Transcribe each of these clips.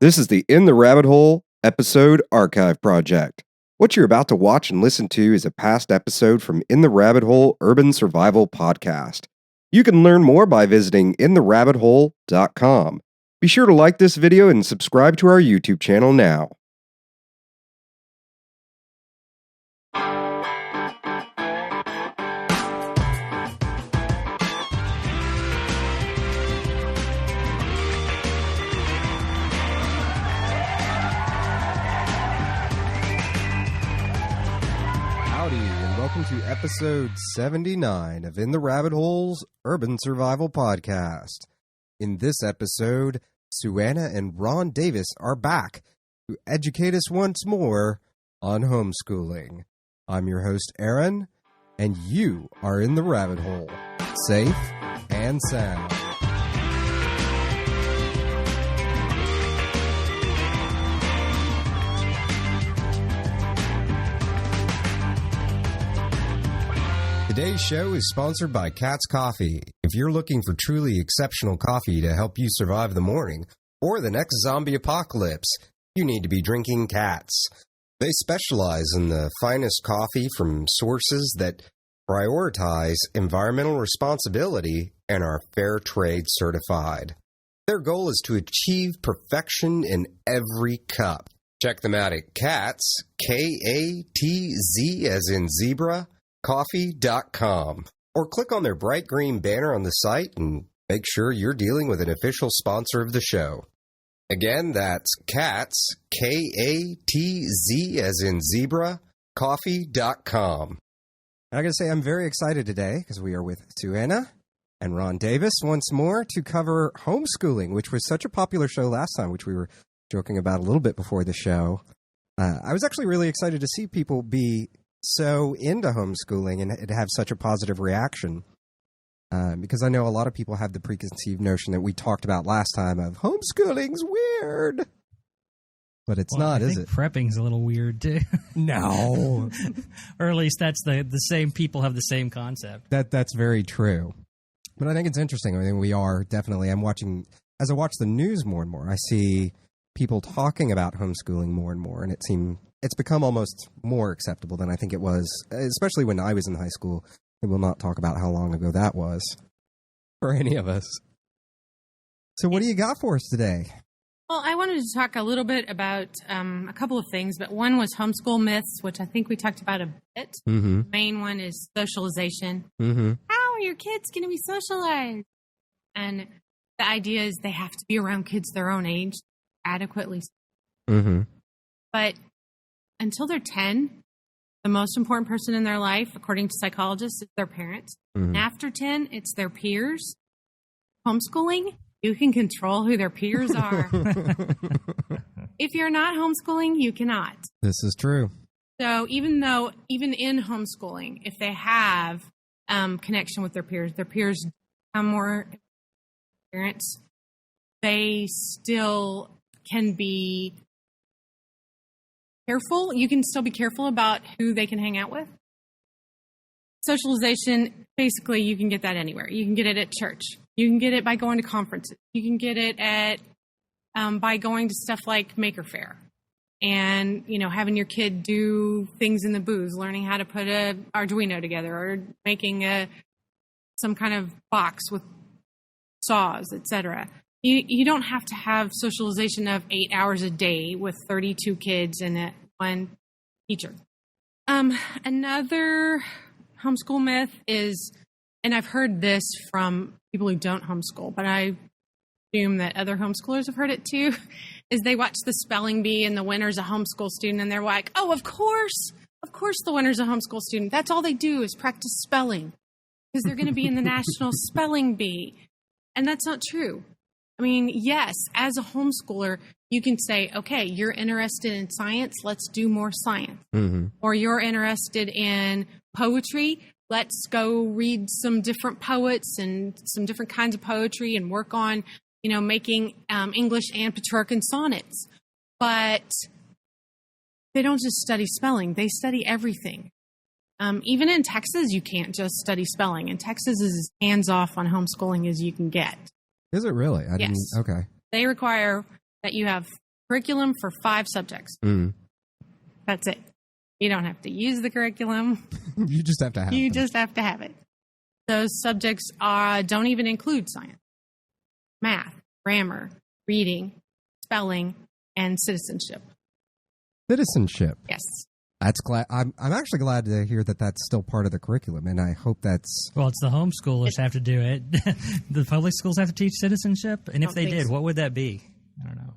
This is the In the Rabbit Hole episode archive project. What you're about to watch and listen to is a past episode from In the Rabbit Hole Urban Survival Podcast. You can learn more by visiting intherabbithole.com. Be sure to like this video and subscribe to our YouTube channel now. Howdy, and welcome to episode 79 of In the Rabbit Hole's Urban Survival Podcast. In this episode, Suanna and Ron Davis are back to educate us once more on homeschooling. I'm your host, Aaron, and you are in the rabbit hole, safe and sound. Today's show is sponsored by Cat's Coffee. If you're looking for truly exceptional coffee to help you survive the morning or the next zombie apocalypse, you need to be drinking Cat's. They specialize in the finest coffee from sources that prioritize environmental responsibility and are fair trade certified. Their goal is to achieve perfection in every cup. Check them out at Cat's, K-A-T-Z as in zebra, coffee.com, or click on their bright green banner on the site and make sure you're dealing with an official sponsor of the show. Again, that's Cat's, K-A-T-Z as in zebra, coffee.com. I gotta say, I'm very excited today because we are with Suanna and Ron Davis once more to cover homeschooling, which was such a popular show last time, which we were joking about a little bit before the show. I was actually really excited to see people be so into homeschooling and it have such a positive reaction because I know a lot of people have the preconceived notion that we talked about last time of homeschooling's weird, but it's not, is it? Prepping's a little weird too. No. Or at least that's the same people have the same concept. That's very true. But I think it's interesting. I mean, we are definitely, as I watch the news more and more, I see people talking about homeschooling more and more, and it's become almost more acceptable than I think it was, especially when I was in high school. And we'll not talk about how long ago that was for any of us. So what do you got for us today? Well, I wanted to talk a little bit about a couple of things, but one was homeschool myths, which I think we talked about a bit. Mm-hmm. The main one is socialization. Mm-hmm. How are your kids going to be socialized? And the idea is they have to be around kids their own age adequately. Mm-hmm. But until they're 10, the most important person in their life, according to psychologists, is their parents. Mm-hmm. And after 10, it's their peers. Homeschooling, you can control who their peers are. If you're not homeschooling, you cannot. This is true. So even in homeschooling, if they have connection with their peers become more parents, they still can be careful. You can still be careful about who they can hang out with. Socialization, basically, you can get that anywhere. You can get it at church. You can get it by going to conferences. You can get it at by going to stuff like Maker Faire, and having your kid do things in the booth, learning how to put a Arduino together, or making some kind of box with saws, etc. You don't have to have socialization of 8 hours a day with 32 kids and one teacher. Another homeschool myth is, and I've heard this from people who don't homeschool, but I assume that other homeschoolers have heard it too, is they watch the spelling bee and the winner's a homeschool student and they're like, oh, of course the winner's a homeschool student. That's all they do is practice spelling because they're going to be in the national spelling bee. And that's not true. I mean, yes, as a homeschooler, you can say, okay, you're interested in science, let's do more science. Mm-hmm. Or you're interested in poetry, let's go read some different poets and some different kinds of poetry and work on, making English and Petrarchan sonnets. But they don't just study spelling, they study everything. Even in Texas, you can't just study spelling. In Texas is as hands-off on homeschooling as you can get. Is it really? Yes. Okay. They require that you have curriculum for 5 subjects. That's it. You don't have to use the curriculum. You just have to have You them. just have to have it. Those subjects don't even include science, math, grammar, reading, spelling, and citizenship. Citizenship. Yes. That's glad. I'm actually glad to hear that that's still part of the curriculum, and I hope that's. Well, it's the homeschoolers have to do it. The public schools have to teach citizenship, and if Don't they think did, so. what would that be? I don't know.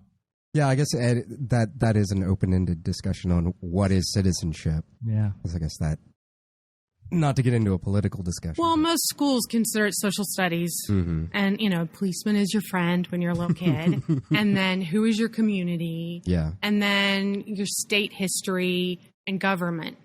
Yeah, I guess that is an open-ended discussion on what is citizenship. Yeah. 'Cause I guess that, not to get into a political discussion. Well, most schools consider it social studies. And, policeman is your friend when you're a little kid. And then who is your community? Yeah. And then your state history and government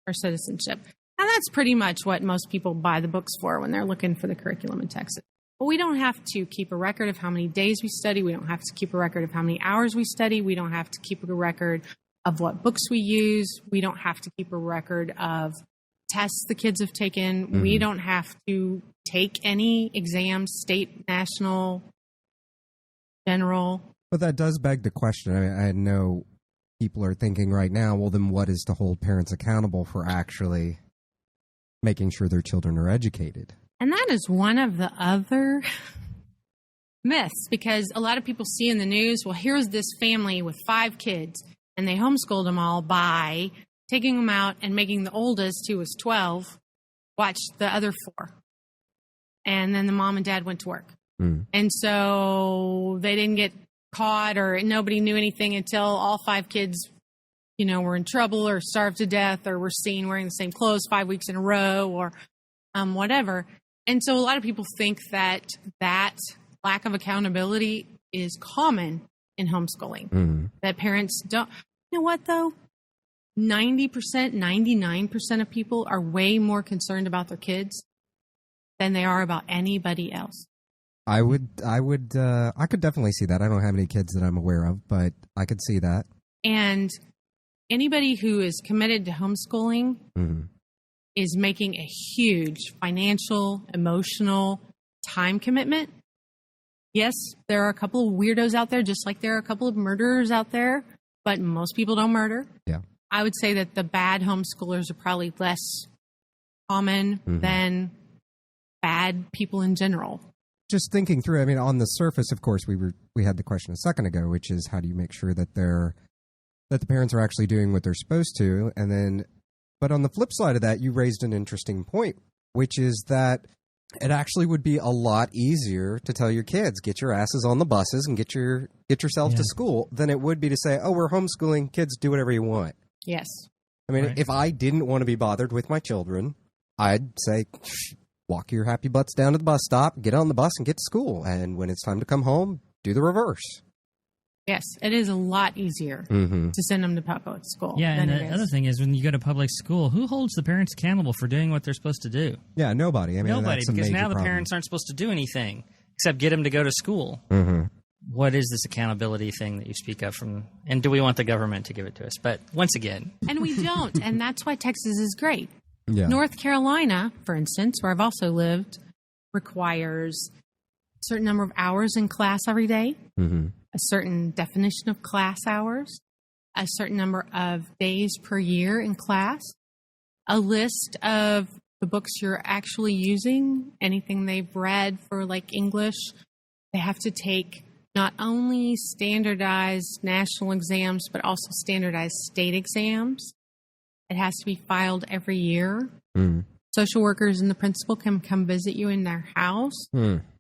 or citizenship. And that's pretty much what most people buy the books for when they're looking for the curriculum in Texas. But we don't have to keep a record of how many days we study. We don't have to keep a record of how many hours we study. We don't have to keep a record of what books we use. We don't have to keep a record of tests the kids have taken. We don't have to take any exams, state, national, general. But that does beg the question. I know people are thinking right now, well, then what is to hold parents accountable for actually making sure their children are educated? And that is one of the other myths, because a lot of people see in the news, well, here's this family with 5 kids, and they homeschooled them all by taking them out and making the oldest, who was 12, watch the other 4. And then the mom and dad went to work. And so they didn't get caught, or nobody knew anything until all 5 kids, were in trouble or starved to death or were seen wearing the same clothes 5 weeks in a row or whatever. And so a lot of people think that lack of accountability is common in homeschooling, that parents don't. You know what, though? 90%, 99% of people are way more concerned about their kids than they are about anybody else. I could definitely see that. I don't have any kids that I'm aware of, but I could see that. And anybody who is committed to homeschooling is making a huge financial, emotional time commitment. Yes, there are a couple of weirdos out there, just like there are a couple of murderers out there, but most people don't murder. Yeah. I would say that the bad homeschoolers are probably less common than bad people in general. Just thinking through, I mean, on the surface, of course, we had the question a second ago, which is how do you make sure that the parents are actually doing what they're supposed to, and then, but on the flip side of that, you raised an interesting point, which is that it actually would be a lot easier to tell your kids, get your asses on the buses and get yourself to school, than it would be to say, oh, we're homeschooling, kids, do whatever you want. Yes. I mean, Right. if I didn't want to be bothered with my children, I'd say, walk your happy butts down to the bus stop, get on the bus, and get to school. And when it's time to come home, do the reverse. Yes, it is a lot easier to send them to public school. Yeah, than and it the other is. thing is when you go to public school, who holds the parents accountable for doing what they're supposed to do? Yeah, nobody. I mean, Nobody, that's a because major now the problem. parents aren't supposed to do anything except get them to go to school. What is this accountability thing that you speak of and do we want the government to give it to us? But once again, And we don't, and that's why Texas is great. Yeah. North Carolina, for instance, where I've also lived, requires a certain number of hours in class every day, a certain definition of class hours, a certain number of days per year in class, a list of the books you're actually using, anything they've read for like English. They have to take not only standardized national exams, but also standardized state exams. It has to be filed every year. Social workers and the principal can come visit you in their house,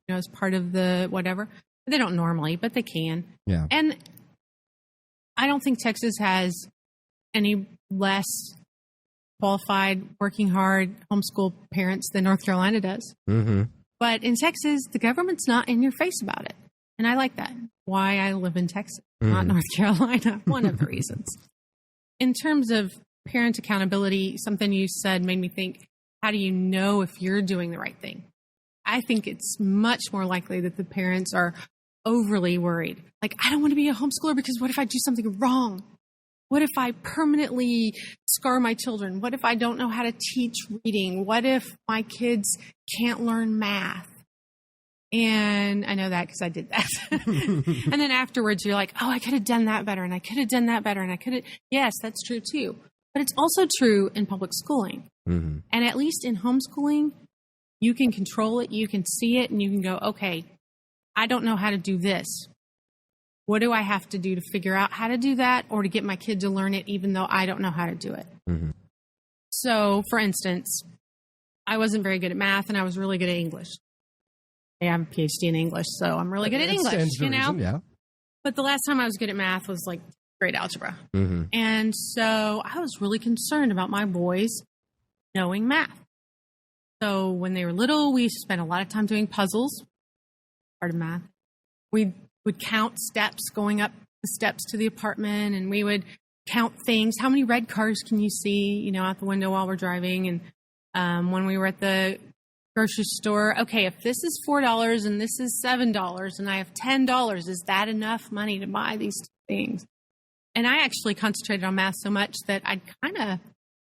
as part of the whatever. They don't normally, but they can. Yeah. And I don't think Texas has any less qualified, working hard homeschool parents than North Carolina does. But in Texas, the government's not in your face about it. And I like that. Why I live in Texas, not North Carolina. One of the reasons. In terms of parent accountability, something you said made me think, how do you know if you're doing the right thing? I think it's much more likely that the parents are overly worried. Like, I don't want to be a homeschooler because what if I do something wrong? What if I permanently scar my children? What if I don't know how to teach reading? What if my kids can't learn math? And I know that because I did that. And then afterwards, you're like, oh, I could have done that better, and I could have done that better, and I could have. Yes, that's true too. But it's also true in public schooling. Mm-hmm. And at least in homeschooling, you can control it, you can see it, and you can go, okay, I don't know how to do this. What do I have to do to figure out how to do that, or to get my kid to learn it even though I don't know how to do it? Mm-hmm. So, for instance, I wasn't very good at math, and I was really good at English. I have a PhD in English, so I'm really good at English, you know? Reason, yeah. But the last time I was good at math was like grade algebra. Mm-hmm. And so I was really concerned about my boys knowing math. So when they were little, we spent a lot of time doing puzzles, part of math. We would count steps going up the steps to the apartment, and we would count things. How many red cars can you see, you know, out the window while we're driving? And when we were at the grocery store, okay, if this is $4 and this is $7 and I have $10, is that enough money to buy these things? And I actually concentrated on math so much that I kind of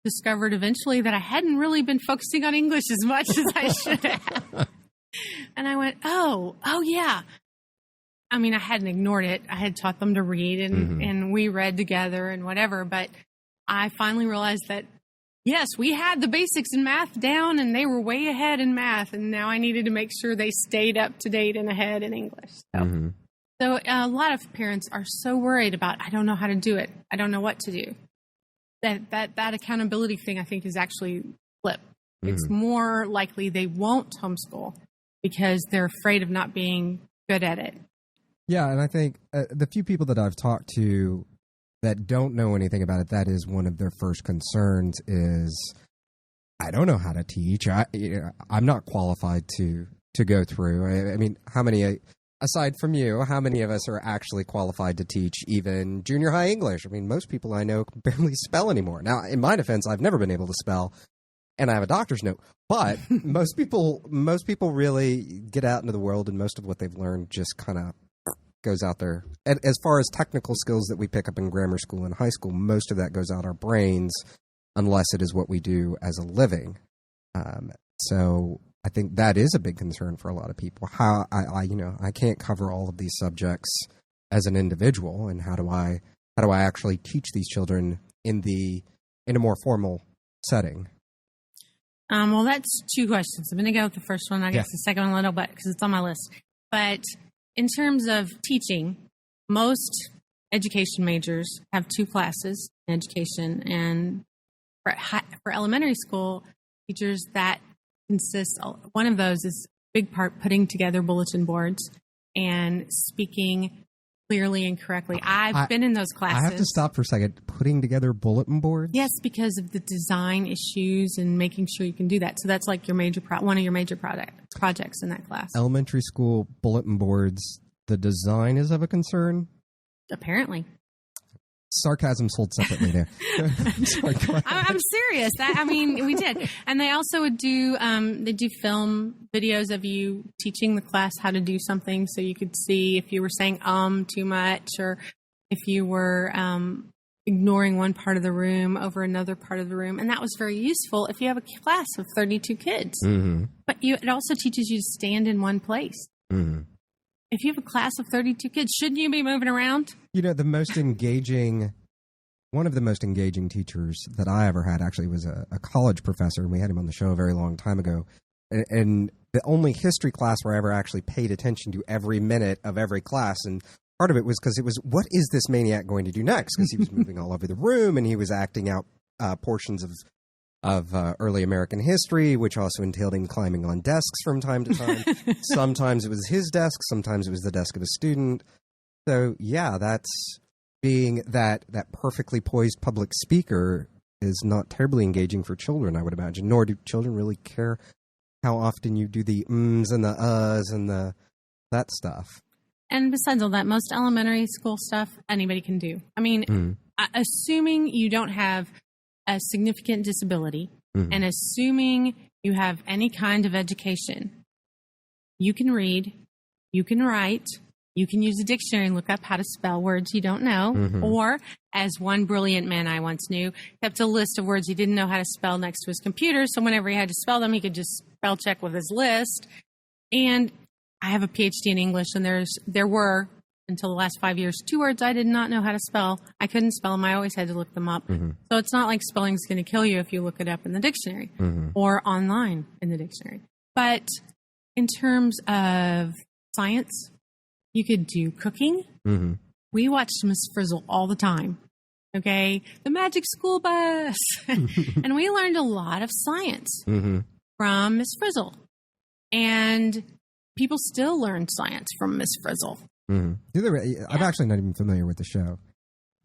discovered eventually that I hadn't really been focusing on English as much as I should have. And I went, oh yeah. I mean, I hadn't ignored it. I had taught them to read, and we read together and whatever. But I finally realized that, yes, we had the basics in math down, and they were way ahead in math. And now I needed to make sure they stayed up to date and ahead in English. So a lot of parents are so worried about, I don't know how to do it. I don't know what to do. That accountability thing, I think, is actually flipped. It's more likely they won't homeschool because they're afraid of not being good at it. Yeah, and I think the few people that I've talked to that don't know anything about it, that is one of their first concerns is, I don't know how to teach. I'm not qualified to go through. I mean, how many, aside from you, how many of us are actually qualified to teach even junior high English? I mean, most people I know can barely spell anymore. Now, in my defense, I've never been able to spell, and I have a doctor's note. But most people really get out into the world, and most of what they've learned just kind of goes out there. And as far as technical skills that we pick up in grammar school and high school, most of that goes out our brains, unless it is what we do as a living. So I think that is a big concern for a lot of people. How I can't cover all of these subjects as an individual, and how do I actually teach these children in a more formal setting? Well, that's two questions. I'm going to go with the first one. I guess the second one a little bit because it's on my list. But in terms of teaching, most education majors have two classes in education, and for elementary school teachers, that consists, one of those is a big part putting together bulletin boards and speaking clearly and correctly. I've been in those classes. I have to stop for a second. Putting together bulletin boards? Yes, because of the design issues and making sure you can do that. So that's like your one of your major projects in that class. Elementary school bulletin boards, the design is of a concern? Apparently. Sarcasm sold separately there. Sorry, I'm serious. We did. And they also would do, film videos of you teaching the class how to do something, so you could see if you were saying too much, or if you were ignoring one part of the room over another part of the room. And that was very useful if you have a class of 32 kids. Mm-hmm. But it also teaches you to stand in one place. Mm-hmm. If you have a class of 32 kids, shouldn't you be moving around? You know, one of the most engaging teachers that I ever had actually was a college professor, and we had him on the show a very long time ago. And the only history class where I ever actually paid attention to every minute of every class, and part of it was because it was, what is this maniac going to do next? Because he was moving all over the room, and he was acting out portions of early American history, which also entailed him climbing on desks from time to time. Sometimes it was his desk, sometimes it was the desk of a student. So, yeah, that's being that perfectly poised public speaker is not terribly engaging for children, I would imagine, nor do children really care how often you do the ums and the uhs and that stuff. And besides all that, most elementary school stuff anybody can do. I mean, assuming you don't have a significant disability, and assuming you have any kind of education, you can read, you can write, you can use a dictionary and look up how to spell words you don't know. Mm-hmm. Or, as one brilliant man I once knew, kept a list of words he didn't know how to spell next to his computer, so whenever he had to spell them, he could just spell check with his list. And I have a PhD in English, and there were, until the last 5 years, 2 words I did not know how to spell. I couldn't spell them. I always had to look them up. So it's not like spelling's going to kill you if you look it up in the dictionary or online in the dictionary. But in terms of science, you could do cooking. We watched Miss Frizzle all the time. Okay, the Magic School Bus. And we learned a lot of science from Miss Frizzle. And people still learn science from Miss Frizzle. I'm actually not even familiar with the show.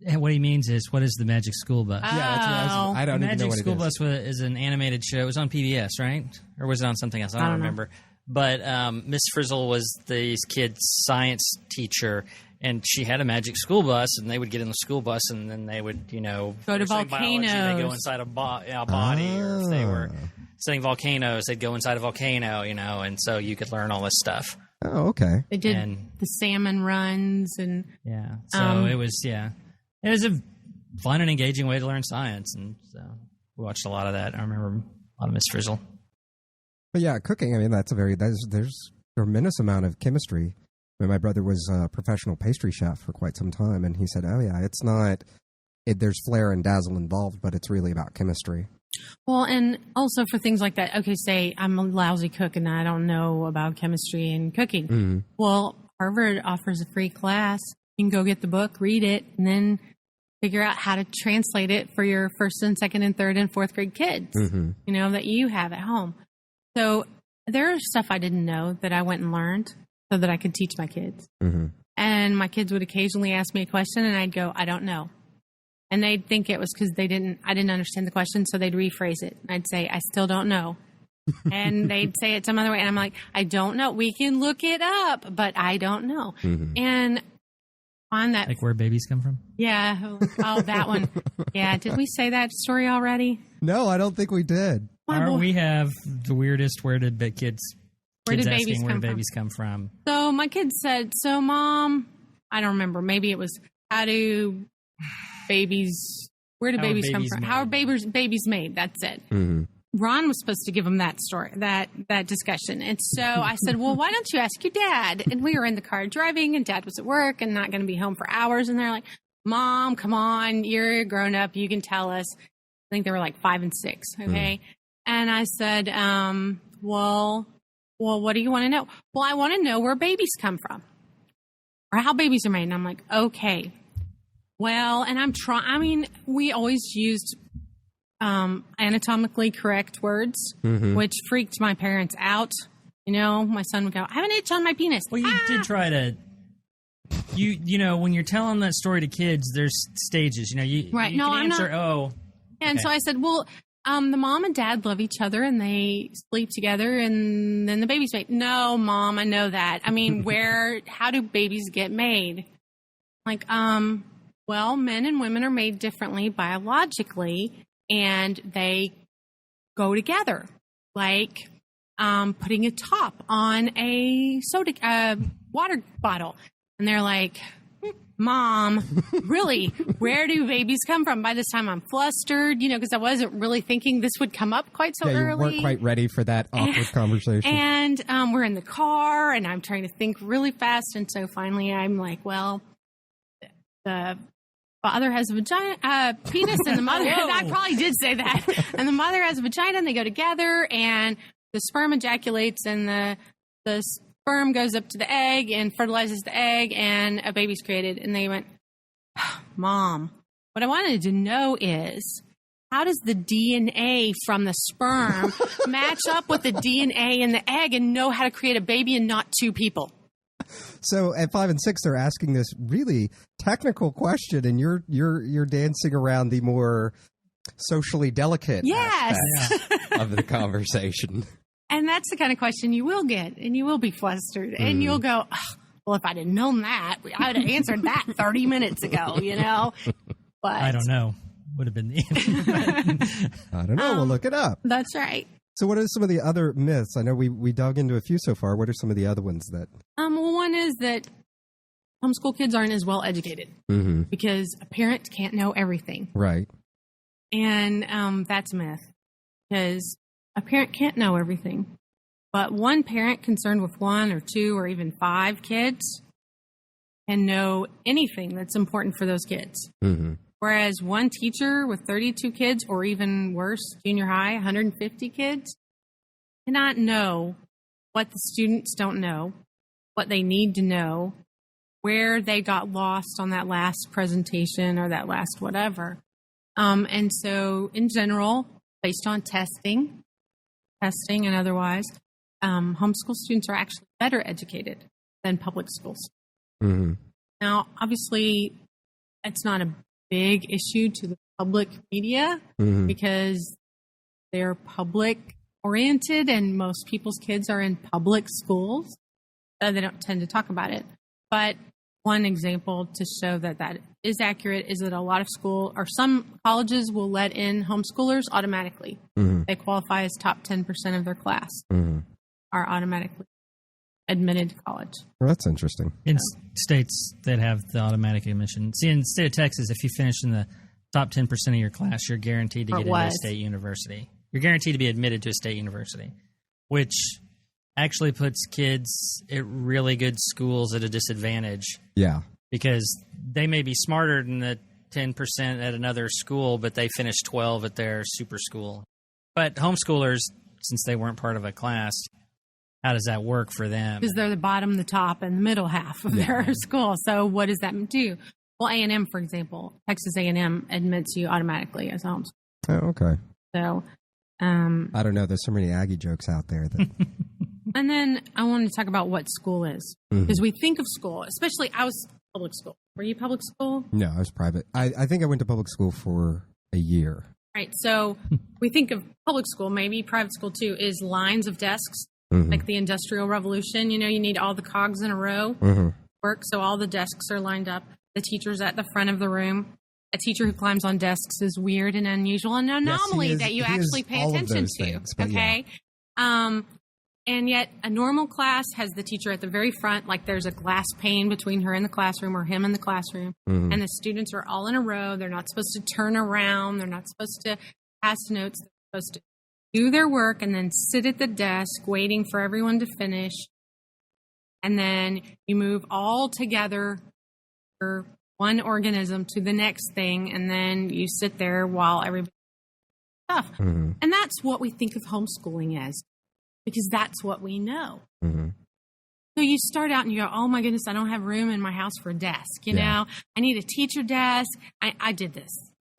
And what he means is, what is the Magic School Bus? Oh. Yeah, that's I don't even know Magic what School it is. Bus is an animated show. It was on PBS, right? Or was it on something else? I don't remember. But Miss Frizzle was these kids' science teacher, and she had a magic school bus, and they would get in the school bus, and then they would, go to volcanoes. They go inside a body, or if they were studying volcanoes, they'd go inside a volcano, and so you could learn all this stuff. Oh, okay. They did the salmon runs, and so it was a fun and engaging way to learn science, and so we watched a lot of that. I remember a lot of Miss Frizzle. But yeah, cooking, I mean, there's a tremendous amount of chemistry. I mean, my brother was a professional pastry chef for quite some time, and he said, oh yeah, it's not, there's flair and dazzle involved, but it's really about chemistry. Well, and also for things like that, okay, say I'm a lousy cook and I don't know about chemistry and cooking. Well, Harvard offers a free class. You can go get the book, read it, and then figure out how to translate it for your first and second and third and fourth grade kids, that you have at home. So there's stuff I didn't know that I went and learned so that I could teach my kids. And my kids would occasionally ask me a question, and I'd go, I don't know. And they'd think it was because I didn't understand the question, so they'd rephrase it. I'd say, I still don't know. And they'd say it some other way, and I'm like, I don't know. We can look it up, but I don't know. And on that... Like where babies come from? Yeah. Oh, that one. Yeah. Did we say that story already? No, I don't think we did. We have the weirdest where did babies come from? So my kids said, so Mom, I don't remember. Maybe it was, where do babies come from? How are babies made? That's it. Ron was supposed to give them that story, that discussion. And so I said, well, why don't you ask your dad? And we were in the car driving, and Dad was at work and not going to be home for hours. And they're like, Mom, come on, you're a grown up. You can tell us. I think they were like 5 and 6. Okay. And I said, well, what do you want to know? Well, I want to know where babies come from or how babies are made. And I'm like, okay, well, and we always used anatomically correct words, which freaked my parents out. My son would go, I have an itch on my penis. Well, you did try to, when you're telling that story to kids, there's stages, right. You can answer, And so I said, well, the mom and dad love each other and they sleep together and then the baby's made. No, Mom, I know that. I mean, how do babies get made? Like, well, men and women are made differently biologically and they go together, like putting a top on a water bottle. And they're like, Mom, really, where do babies come from? By this time I'm flustered, because I wasn't really thinking this would come up quite so early. You weren't quite ready for that awkward conversation. And we're in the car, and I'm trying to think really fast. And so finally I'm like, well, the father has a vagina, penis, and the mother, I probably did say that. And the mother has a vagina, and they go together, and the sperm ejaculates, and the sperm goes up to the egg and fertilizes the egg, and a baby's created. And they went, Mom, what I wanted to know is, how does the DNA from the sperm match up with the DNA in the egg and know how to create a baby and not 2 people? So at 5 and 6, they're asking this really technical question, and you're dancing around the more socially delicate aspects of the conversation. And that's the kind of question you will get, and you will be flustered, and you'll go, well, if I'd have known that, I would have answered that 30 minutes ago, But I don't know. Would have been the answer. I don't know. We'll look it up. That's right. So what are some of the other myths? I know we dug into a few so far. What are some of the other ones that... Well, one is that homeschool kids aren't as well educated because a parent can't know everything. Right. And that's a myth because a parent can't know everything, But one parent concerned with 1 or 2 or even 5 kids can know anything that's important for those kids. Mm-hmm. Whereas one teacher with 32 kids, or even worse, junior high, 150 kids, cannot know what the students don't know, what they need to know, where they got lost on that last presentation or that last whatever. And so in general, based on testing and otherwise, homeschool students are actually better educated than public schools. Mm-hmm. Now, obviously, it's not a big issue to the public media because they're public oriented and most people's kids are in public schools. So they don't tend to talk about it. But one example to show that that is accurate is that a lot of some colleges will let in homeschoolers automatically. Mm-hmm. They qualify as top 10% of their class are automatically admitted to college. Well, that's interesting. In states that have the automatic admission. See, in the state of Texas, if you finish in the top 10% of your class, you're guaranteed to get into a state university. You're guaranteed to be admitted to a state university, which actually puts kids at really good schools at a disadvantage. Yeah. Because they may be smarter than the 10% at another school, but they finish 12 at their super school. But homeschoolers, since they weren't part of a class, how does that work for them? Because they're the bottom, the top, and the middle half of their school. So what does that do? Well, A&M, for example, Texas A&M admits you automatically as a homeschool. Oh, okay. So, I don't know. There's so many Aggie jokes out there. That... And then I wanted to talk about what school is. Because we think of school, especially I was public school. Were you public school? No, I was private. I think I went to public school for a year. Right. So we think of public school, maybe private school too, is lines of desks. Like the Industrial Revolution, you need all the cogs in a row work, so all the desks are lined up. The teacher's at the front of the room. A teacher who climbs on desks is weird and unusual, an anomaly that you actually pay attention to. Things, okay, and yet a normal class has the teacher at the very front, like there's a glass pane between her and the classroom or him and the classroom, and the students are all in a row. They're not supposed to turn around. They're not supposed to pass notes. They're supposed to do their work and then sit at the desk waiting for everyone to finish. And then you move all together for one organism to the next thing, and then you sit there while everybody does stuff. And that's what we think of homeschooling as, because that's what we know. So you start out and you go, oh my goodness, I don't have room in my house for a desk. You know, I need a teacher desk. I did this.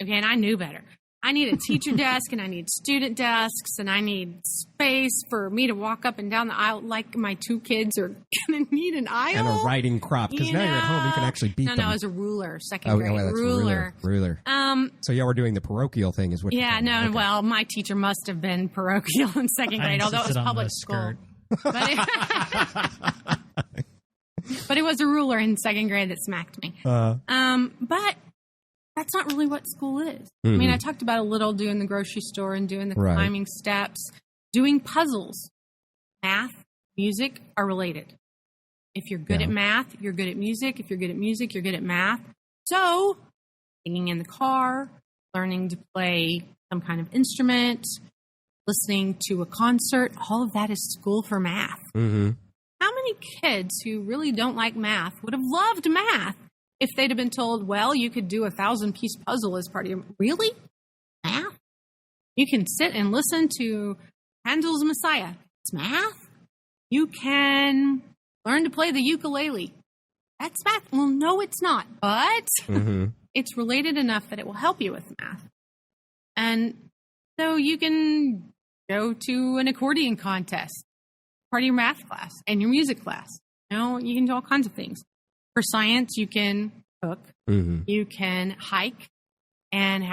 Okay, and I knew better. I need a teacher desk, and I need student desks, and I need space for me to walk up and down the aisle like my 2 kids are going to need an aisle. And a writing crop, because now you're at home, you can actually beat them. No, it was a ruler, second grade. That's ruler. Ruler. So y'all were doing the parochial thing is what you're Yeah, saying. no, well, my teacher must have been parochial in second grade, although it was public school. But it was a ruler in second grade that smacked me. But that's not really what school is. I mean, I talked about a little doing the grocery store and doing the climbing steps, doing puzzles. Math, music are related. If you're good at math, you're good at music. If you're good at music, you're good at math. So, singing in the car, learning to play some kind of instrument, listening to a concert, all of that is school for math. How many kids who really don't like math would have loved math if they'd have been told, well, you could do a 1,000-piece puzzle as part of your... Really? Math? You can sit and listen to Handel's Messiah. It's math? You can learn to play the ukulele. That's math? Well, no, it's not. But it's related enough that it will help you with math. And so you can go to an accordion contest, part of your math class and your music class. You can do all kinds of things. For science, you can cook, you can hike, and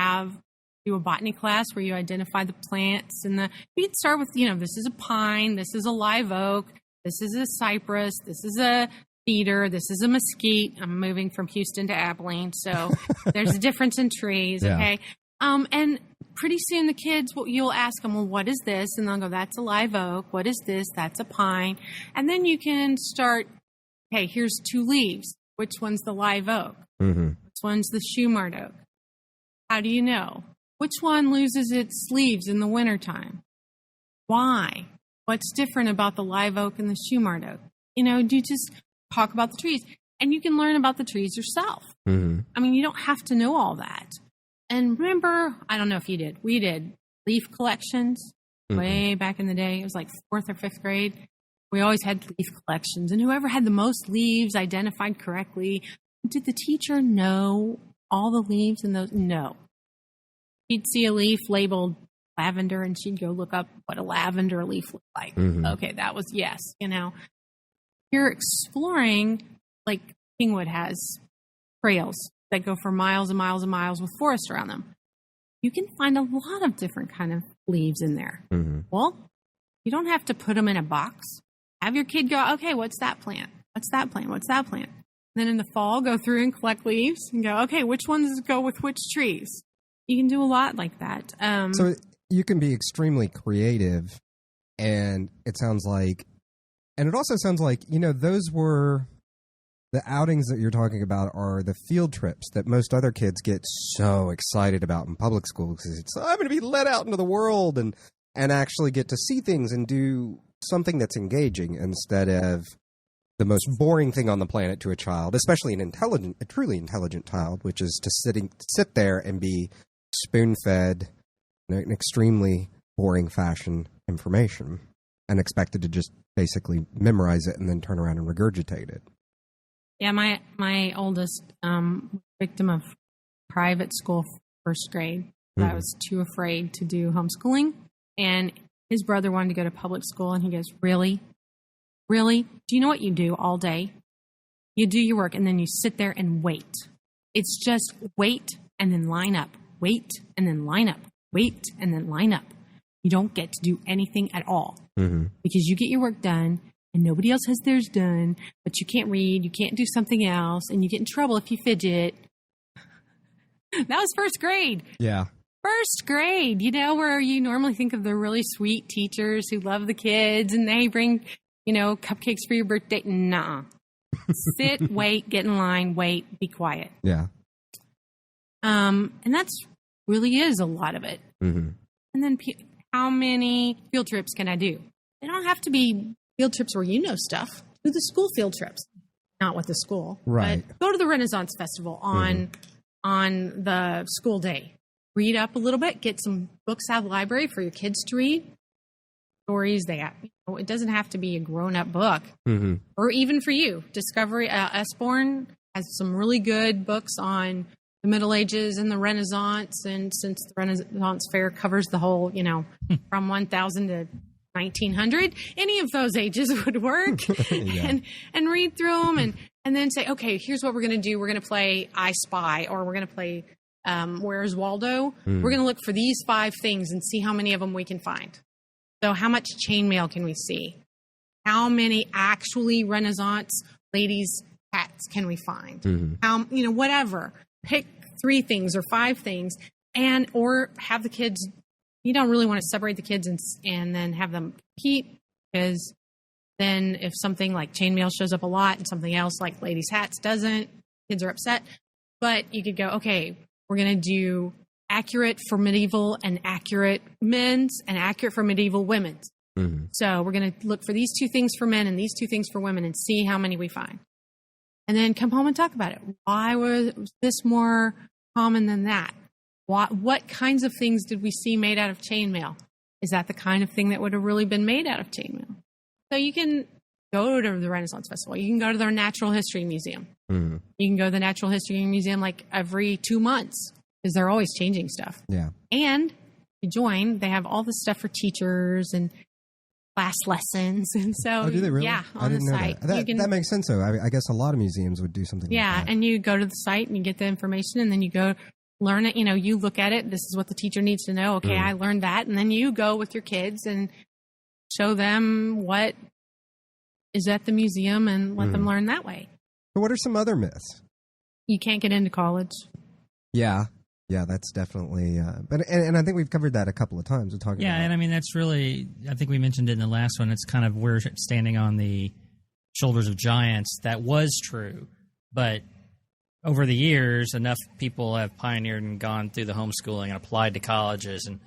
do a botany class where you identify the plants. And you can start with, this is a pine, this is a live oak, this is a cypress, this is a cedar, this is a mesquite. I'm moving from Houston to Abilene, so there's a difference in trees, okay? And pretty soon the kids, you'll ask them, well, what is this? And they'll go, that's a live oak. What is this? That's a pine. And then you can start, hey, here's 2 leaves. Which one's the live oak? Which one's the shoe-marked oak? How do you know? Which one loses its leaves in the wintertime? Why? What's different about the live oak and the Shumard oak? Do you just talk about the trees? And you can learn about the trees yourself. Mm-hmm. I mean, you don't have to know all that. And remember, I don't know if you did, we did leaf collections way back in the day. It was like 4th or 5th grade. We always had leaf collections. And whoever had the most leaves identified correctly. Did the teacher know all the leaves in those? No. She'd see a leaf labeled lavender, and she'd go look up what a lavender leaf looked like. Mm-hmm. Okay, that was yes. You're exploring, like Kingwood has trails that go for miles and miles and miles with forest around them. You can find a lot of different kind of leaves in there. Mm-hmm. Well, you don't have to put them in a box. Have your kid go, okay, what's that plant? What's that plant? What's that plant? And then in the fall, go through and collect leaves and go, okay, which ones go with which trees? You can do a lot like that. So you can be extremely creative, and it also sounds like, those were the outings that you're talking about are the field trips that most other kids get so excited about in public school, because it's, I'm going to be let out into the world and actually get to see things and do something that's engaging instead of the most boring thing on the planet to a child, especially a truly intelligent child, which is to sit there and be spoon-fed in an extremely boring fashion information and expected to just basically memorize it and then turn around and regurgitate it. Yeah, my oldest victim of private school first grade. I was too afraid to do homeschooling, and his brother wanted to go to public school, and he goes, really? Really? Do you know what you do all day? You do your work, and then you sit there and wait. It's just wait and then line up. Wait and then line up. Wait and then line up. You don't get to do anything at all because you get your work done and nobody else has theirs done, but you can't read, you can't do something else, and you get in trouble if you fidget. That was first grade. Yeah. First grade, where you normally think of the really sweet teachers who love the kids and they bring, cupcakes for your birthday. Nah. Sit, wait, get in line, wait, be quiet. Yeah. And that's really is a lot of it. Mm-hmm. And then how many field trips can I do? They don't have to be field trips where you know stuff. Do the school field trips. Not with the school. Right. But go to the Renaissance Festival on the school day. Read up a little bit. Get some books out of the library for your kids to read. Stories they have. It doesn't have to be a grown-up book. Mm-hmm. Or even for you. Discovery Esborn has some really good books on the Middle Ages and the Renaissance. And since the Renaissance Fair covers the whole, from 1000 to 1900, any of those ages would work. Yeah. and read through them and then say, okay, here's what we're going to do. We're going to play I Spy, or we're going to play Where's Waldo? We're going to look for these 5 things and see how many of them we can find. So how much chainmail can we see? How many actually Renaissance ladies' hats can we find? Mm-hmm. How, whatever. Pick 3 things or 5 things, or have the kids. You don't really want to separate the kids and then have them compete, because then if something like chainmail shows up a lot and something else like ladies' hats doesn't, kids are upset. But you could go, okay, we're going to do accurate for medieval and accurate men's and accurate for medieval women's. Mm-hmm. So we're going to look for these 2 things for men and these 2 things for women and see how many we find. And then come home and talk about it. Why was this more common than that? What kinds of things did we see made out of chainmail? Is that the kind of thing that would have really been made out of chainmail? So you can go to the Renaissance Festival. You can go to their Natural History Museum. Mm-hmm. You can go to the Natural History Museum like every 2 months, because they're always changing stuff. Yeah. And you join, they have all the stuff for teachers and class lessons. And so, do they really? Yeah, I on the didn't know site. that makes sense, though. I guess a lot of museums would do something like that. And you go to the site and you get the information, and then you go learn it. You look at it. This is what the teacher needs to know. Okay, I learned that. And then you go with your kids and show them what is at the museum and let them learn that way. But what are some other myths? You can't get into college. Yeah, that's definitely. And I think we've covered that a couple of times. We're talking. Yeah, about. and I mean that's really. I think we mentioned it in the last one. It's kind of we're standing on the shoulders of giants. That was true, but over the years, enough people have pioneered and gone through the homeschooling and applied to colleges and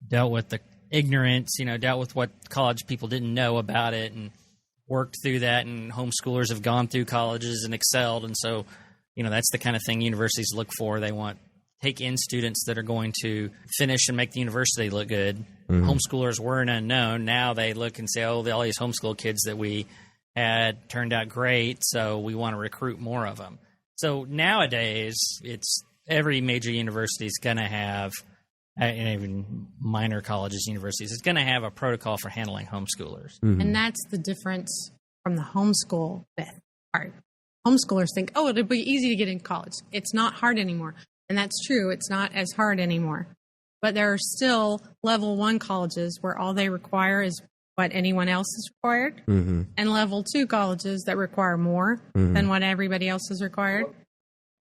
dealt with the ignorance, dealt with what college people didn't know about it and worked through that. And homeschoolers have gone through colleges and excelled. And so, that's the kind of thing universities look for. They want take in students that are going to finish and make the university look good. Mm-hmm. Homeschoolers were an unknown. Now they look and say, all these homeschool kids that we had turned out great, so we want to recruit more of them. So nowadays, it's every major university is going to have, and even minor colleges, universities, is going to have a protocol for handling homeschoolers. Mm-hmm. And that's the difference from the homeschool part. Homeschoolers think, it'll be easy to get in college. It's not hard anymore. And that's true. It's not as hard anymore. But there are still level 1 colleges where all they require is what anyone else is required. Mm-hmm. And level 2 colleges that require more than what everybody else is required.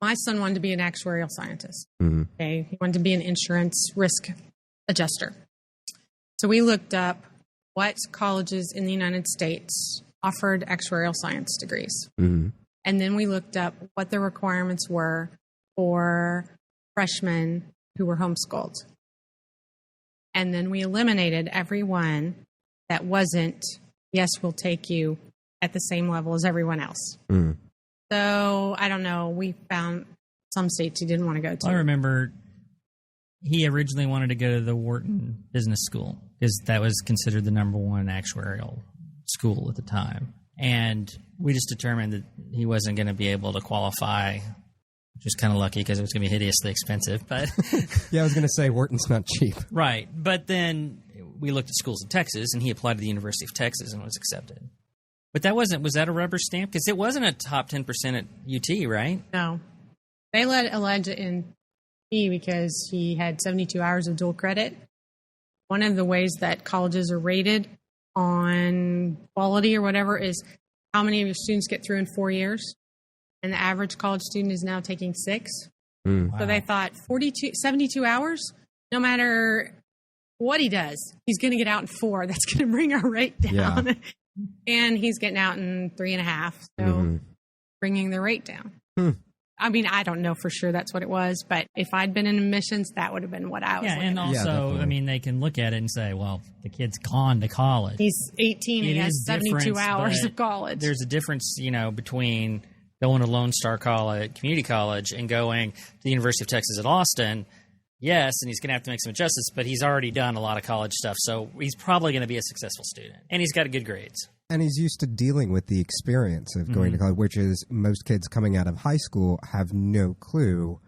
My son wanted to be an actuarial scientist. Mm-hmm. Okay, he wanted to be an insurance risk adjuster. So we looked up what colleges in the United States offered actuarial science degrees. Mm-hmm. And then we looked up what the requirements were for freshmen who were homeschooled. And then we eliminated everyone that wasn't, yes, we'll take you at the same level as everyone else. Mm. So, I don't know, we found some states he didn't want to go to. I remember he originally wanted to go to the Wharton Business School because that was considered the number 1 actuarial school at the time. And we just determined that he wasn't going to be able to qualify, which was kind of lucky because it was going to be hideously expensive. But yeah, I was going to say Wharton's not cheap. Right. But then we looked at schools in Texas, and he applied to the University of Texas and was accepted. But was that a rubber stamp? Because it wasn't a top 10% at UT, right? No. They let Elijah in because he had 72 hours of dual credit. One of the ways that colleges are rated on quality or whatever is how many of your students get through in 4 years. And the average college student is now taking 6. Wow. So they thought 72 hours, no matter what he does, he's going to get out in 4. That's going to bring our rate down. Yeah. And he's getting out in 3.5. So bringing the rate down. I mean, I don't know for sure that's what it was, but if I'd been in admissions, that would have been what I was looking and also, they can look at it and say, well, the kid's gone to college. He's 18 and he has 72 hours of college. There's a difference, between going to Lone Star College, community college, and going to the University of Texas at Austin. Yes, and he's going to have to make some adjustments, but he's already done a lot of college stuff, so he's probably going to be a successful student. And he's got good grades. And he's used to dealing with the experience of going to college, which is most kids coming out of high school have no clue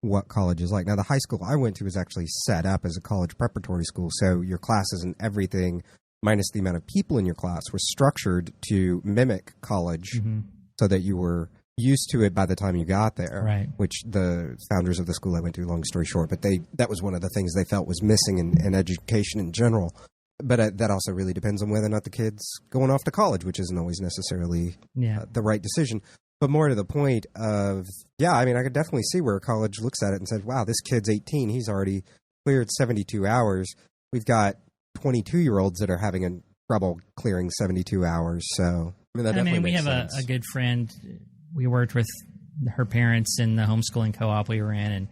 what college is like. Now, the high school I went to was actually set up as a college preparatory school, so your classes and everything, minus the amount of people in your class, was structured to mimic college so that you were used to it by the time you got there, right? Which the founders of the school I went to, long story short, but that was one of the things they felt was missing in education in general. But that also really depends on whether or not the kid's going off to college, which isn't always necessarily the right decision. But more to the point of, I could definitely see where a college looks at it and says, wow, this kid's 18. He's already cleared 72 hours. We've got 22-year-olds that are having trouble clearing 72 hours. So, we have a good friend. We worked with her parents in the homeschooling co-op we were in, and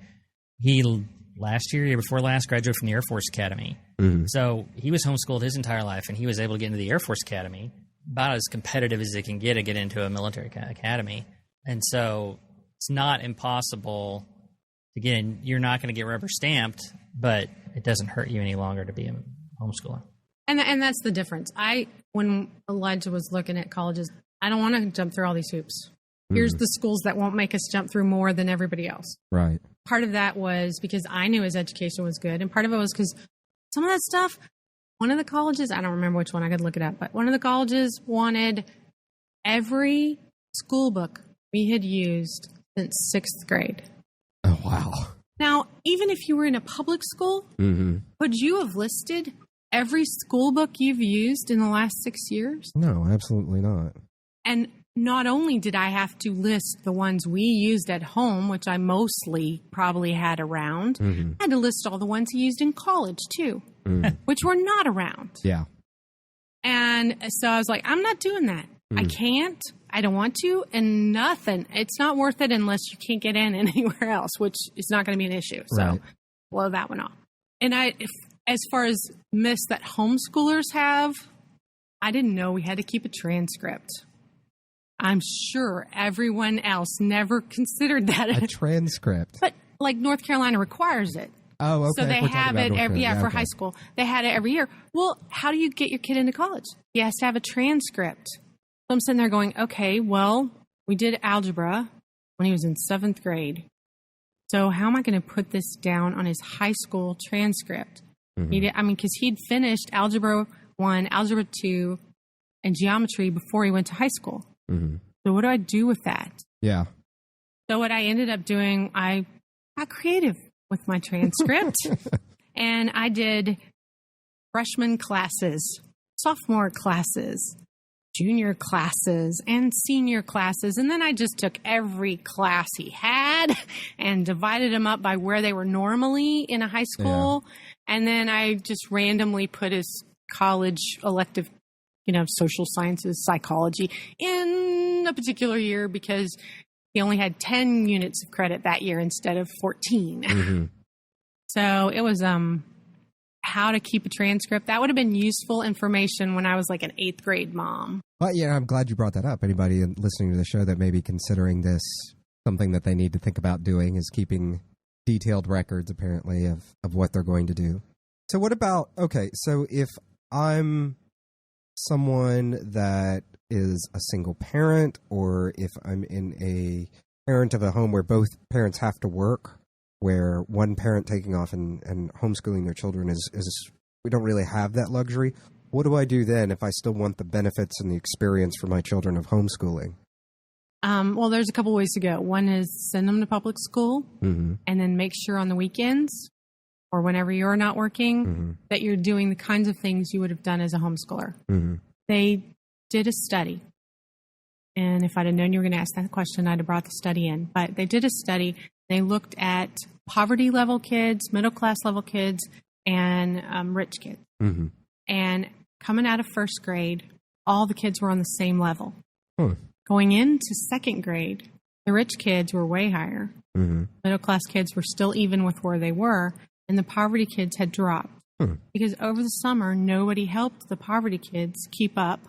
he year before last, graduated from the Air Force Academy. Mm-hmm. So he was homeschooled his entire life, and he was able to get into the Air Force Academy, about as competitive as it can get to get into a military academy. And so it's not impossible to get in. You're not going to get rubber stamped, but it doesn't hurt you any longer to be a homeschooler. And that's the difference. When Elijah was looking at colleges, I don't want to jump through all these hoops. Here's the schools that won't make us jump through more than everybody else. Right. Part of that was because I knew his education was good, and part of it was because some of that stuff, one of the colleges, I don't remember which one, I could look it up, but one of the colleges wanted every school book we had used since 6th grade. Oh, wow. Now, even if you were in a public school, could you have listed every school book you've used in the last 6 years? No, absolutely not. And not only did I have to list the ones we used at home, which I mostly probably had around, I had to list all the ones he used in college too, which were not around. Yeah. And so I was like, I'm not doing that. I can't. I don't want to. And nothing. It's not worth it unless you can't get in anywhere else, which is not going to be an issue. So blow that one off. And as far as myths that homeschoolers have, I didn't know we had to keep a transcript. I'm sure everyone else never considered that. A transcript. But like North Carolina requires it. Oh, okay. So they have it for high school. They had it every year. Well, how do you get your kid into college? He has to have a transcript. So I'm sitting there going, okay, well, we did algebra when he was in 7th grade. So how am I going to put this down on his high school transcript? Because he'd finished Algebra 1, Algebra 2, and Geometry before he went to high school. So what do I do with that? Yeah. So what I ended up doing, I got creative with my transcript. And I did freshman classes, sophomore classes, junior classes, and senior classes. And then I just took every class he had and divided them up by where they were normally in a high school. Yeah. And then I just randomly put his college elective, social sciences, psychology in a particular year because he only had 10 units of credit that year instead of 14. So it was how to keep a transcript. That would have been useful information when I was like an 8th grade mom. Well, yeah, I'm glad you brought that up. Anybody listening to the show that may be considering this something that they need to think about doing is keeping detailed records, apparently, of what they're going to do. So what about, so if I'm someone that is a single parent, or if I'm in a parent of a home where both parents have to work, where one parent taking off and homeschooling their children is we don't really have that luxury. What do I do then if I still want the benefits and the experience for my children of homeschooling? Well, there's a couple ways to go. One is send them to public school and then make sure on the weekends or whenever you're not working that you're doing the kinds of things you would have done as a homeschooler. They did a study. And if I'd have known you were going to ask that question, I'd have brought the study in. But they did a study. They looked at poverty level kids, middle class level kids, and rich kids. And coming out of 1st grade, all the kids were on the same level. Going into 2nd grade, the rich kids were way higher. Middle class kids were still even with where they were, and the poverty kids had dropped. Because over the summer, nobody helped the poverty kids keep up.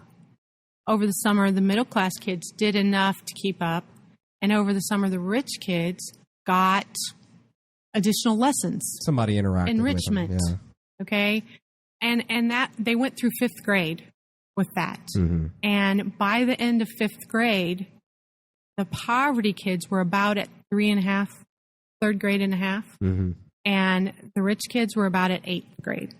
Over the summer, the middle class kids did enough to keep up. And over the summer, the rich kids got additional lessons. Somebody interacted enrichment. With them. Yeah. Okay. And that they went through 5th grade with that. And by the end of 5th grade, the poverty kids were about at 3.5, 3rd grade and a half. And the rich kids were about at 8th grade.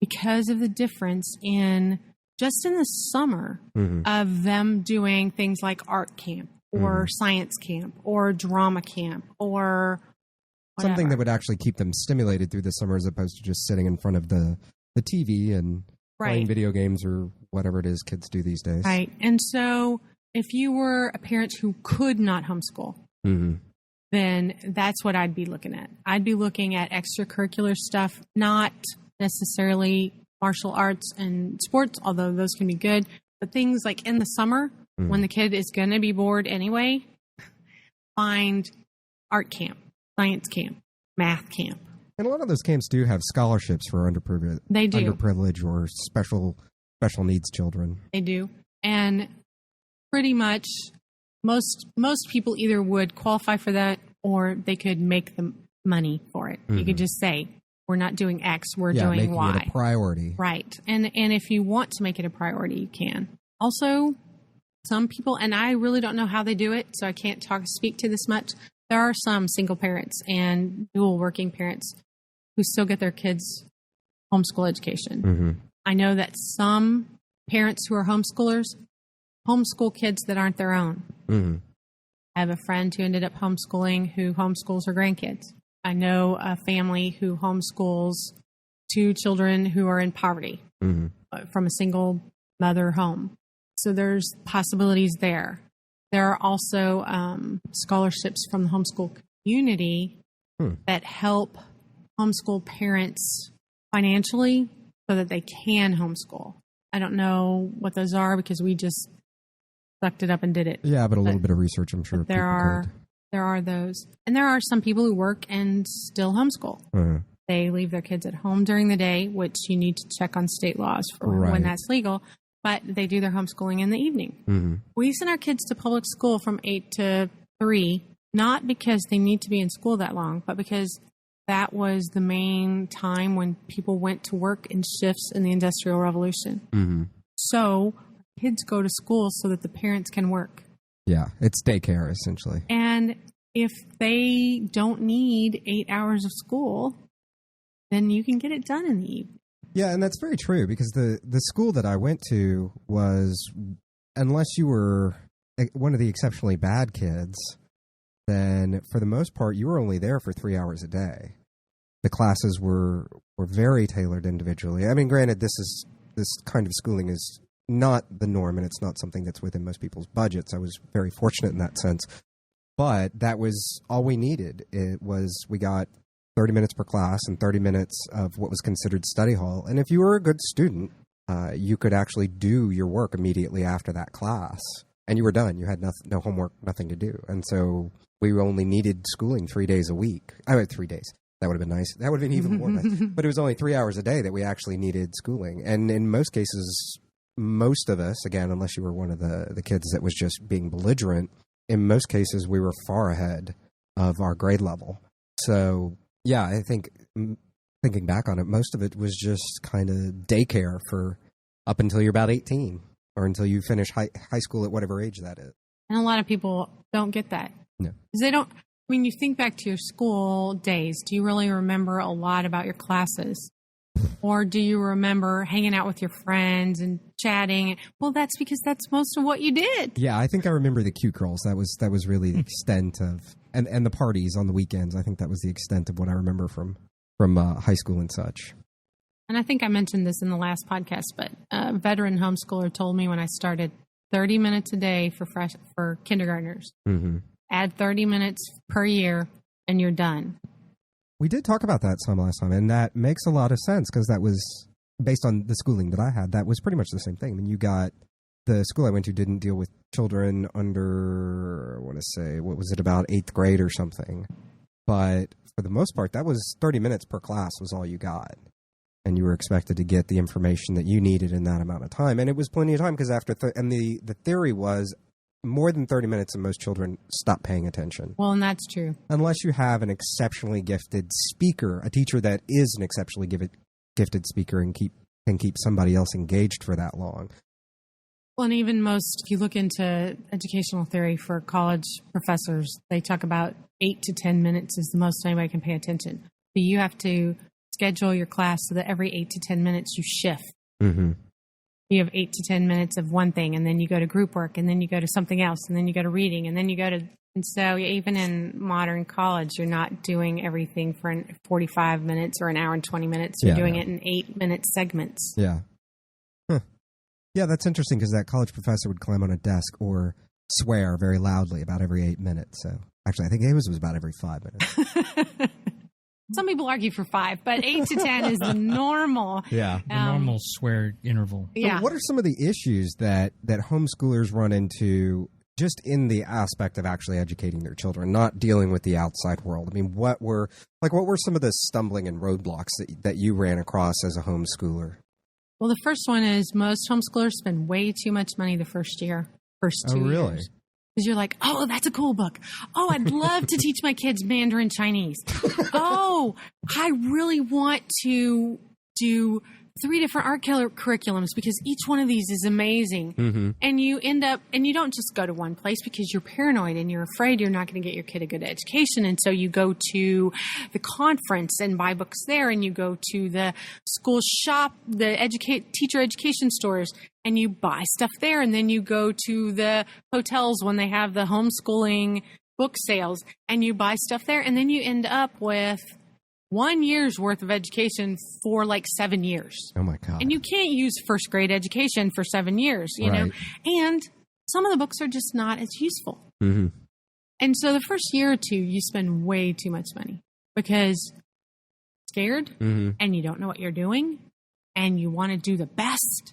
Because of the difference in just in the summer of them doing things like art camp or science camp or drama camp or whatever. Something that would actually keep them stimulated through the summer as opposed to just sitting in front of the TV and playing video games or whatever it is kids do these days. Right. And so if you were a parent who could not homeschool, then that's what I'd be looking at. I'd be looking at extracurricular stuff, not necessarily martial arts and sports, although those can be good, but things like in the summer when the kid is going to be bored anyway, find art camp, science camp, math camp. And a lot of those camps do have scholarships for underprivileged or special needs children. They do. And pretty much most people either would qualify for that or they could make the money for it. You could just say, we're not doing X, we're doing Y. Making it a priority. Right. And if you want to make it a priority, you can. Also, some people, and I really don't know how they do it, so I can't speak to this much. There are some single parents and dual working parents who still get their kids homeschool education. I know that some parents who are homeschoolers homeschool kids that aren't their own. I have a friend who ended up homeschooling who homeschools her grandkids. I know a family who homeschools 2 children who are in poverty from a single mother home. So there's possibilities there. There are also scholarships from the homeschool community that help homeschool parents financially so that they can homeschool. I don't know what those are because we just sucked it up and did it. Yeah, but a little bit of research, I'm sure. There are those. And there are some people who work and still homeschool. they leave their kids at home during the day, which you need to check on state laws for when that's legal, but they do their homeschooling in the evening. Mm-hmm. We send our kids to public school from 8 to 3, not because they need to be in school that long, but because that was the main time when people went to work in shifts in the Industrial Revolution. Mm-hmm. So kids go to school so that the parents can work. Yeah, it's daycare, essentially. And if they don't need 8 hours of school, then you can get it done in the evening. Yeah, and that's very true, because the school that I went to was, unless you were one of the exceptionally bad kids, then for the most part, you were only there for 3 hours a day. The classes were very tailored individually. I mean, granted, this kind of schooling is not the norm, and it's not something that's within most people's budgets. I was very fortunate in that sense. But that was all we needed. We got 30 minutes per class and 30 minutes of what was considered study hall. And if you were a good student, you could actually do your work immediately after that class. And you were done. You had no homework, nothing to do. And so we only needed schooling 3 days a week. I mean, 3 days. That would have been nice. That would have been even more nice. But it was only 3 hours a day that we actually needed schooling. And in most cases, most of us, again, unless you were one of the kids that was just being belligerent, in most cases, we were far ahead of our grade level. So, yeah, I think thinking back on it, most of it was just kind of daycare for up until you're about 18 or until you finish high school at whatever age that is. And a lot of people don't get that. No. Because they don't, I mean, you think back to your school days, do you really remember a lot about your classes? Or do you remember hanging out with your friends and chatting? Well, that's because that's most of what you did. Yeah, I think I remember the cute girls. That was really the extent of, and the parties on the weekends. I think that was the extent of what I remember from high school and such. And I think I mentioned this in the last podcast, but a veteran homeschooler told me when I started 30 minutes a day for kindergartners. Mm-hmm. Add 30 minutes per year and you're done. We did talk about that some last time, and that makes a lot of sense because that was based on the schooling that I had. That was pretty much the same thing. I mean, the school I went to didn't deal with children under, I want to say, what was it, about 8th grade or something. But for the most part, that was 30 minutes per class was all you got. And you were expected to get the information that you needed in that amount of time. And it was plenty of time because and the theory was more than 30 minutes and most children stop paying attention. Well, and that's true. Unless you have an exceptionally gifted speaker, a teacher that is an exceptionally gifted speaker and can keep somebody else engaged for that long. Well, and even if you look into educational theory for college professors, they talk about 8 to 10 minutes is the most anybody can pay attention. But you have to schedule your class so that every 8 to 10 minutes you shift. Mm-hmm. You have 8 to 10 minutes of one thing, and then you go to group work, and then you go to something else, and then you go to reading, and then you go to... And so even in modern college, you're not doing everything for 45 minutes or an hour and 20 minutes. You're doing it in 8-minute segments. Yeah. Huh. Yeah, that's interesting because that college professor would climb on a desk or swear very loudly about every 8 minutes. So actually, I think his was about every 5 minutes. Some people argue for 5, but 8 to 10 is the normal. Yeah. The normal swear interval. Yeah. So what are some of the issues that homeschoolers run into just in the aspect of actually educating their children, not dealing with the outside world? I mean, what were some of the stumbling and roadblocks that you ran across as a homeschooler? Well, the first one is most homeschoolers spend way too much money the first 2 years. Really? Because you're like, oh, that's a cool book. Oh, I'd love to teach my kids Mandarin Chinese. Oh, I really want to do 3 different art curriculums because each one of these is amazing. Mm-hmm. And you end up, and you don't just go to one place because you're paranoid and you're afraid you're not going to get your kid a good education. And so you go to the conference and buy books there, and you go to the school shop, the teacher education stores, and you buy stuff there. And then you go to the hotels when they have the homeschooling book sales and you buy stuff there. And then you end up with 1 year's worth of education for like 7 years. Oh my God. And you can't use first grade education for 7 years, you know? And some of the books are just not as useful. Mm-hmm. And so the first year or two, you spend way too much money because you're scared mm-hmm. and you don't know what you're doing and you want to do the best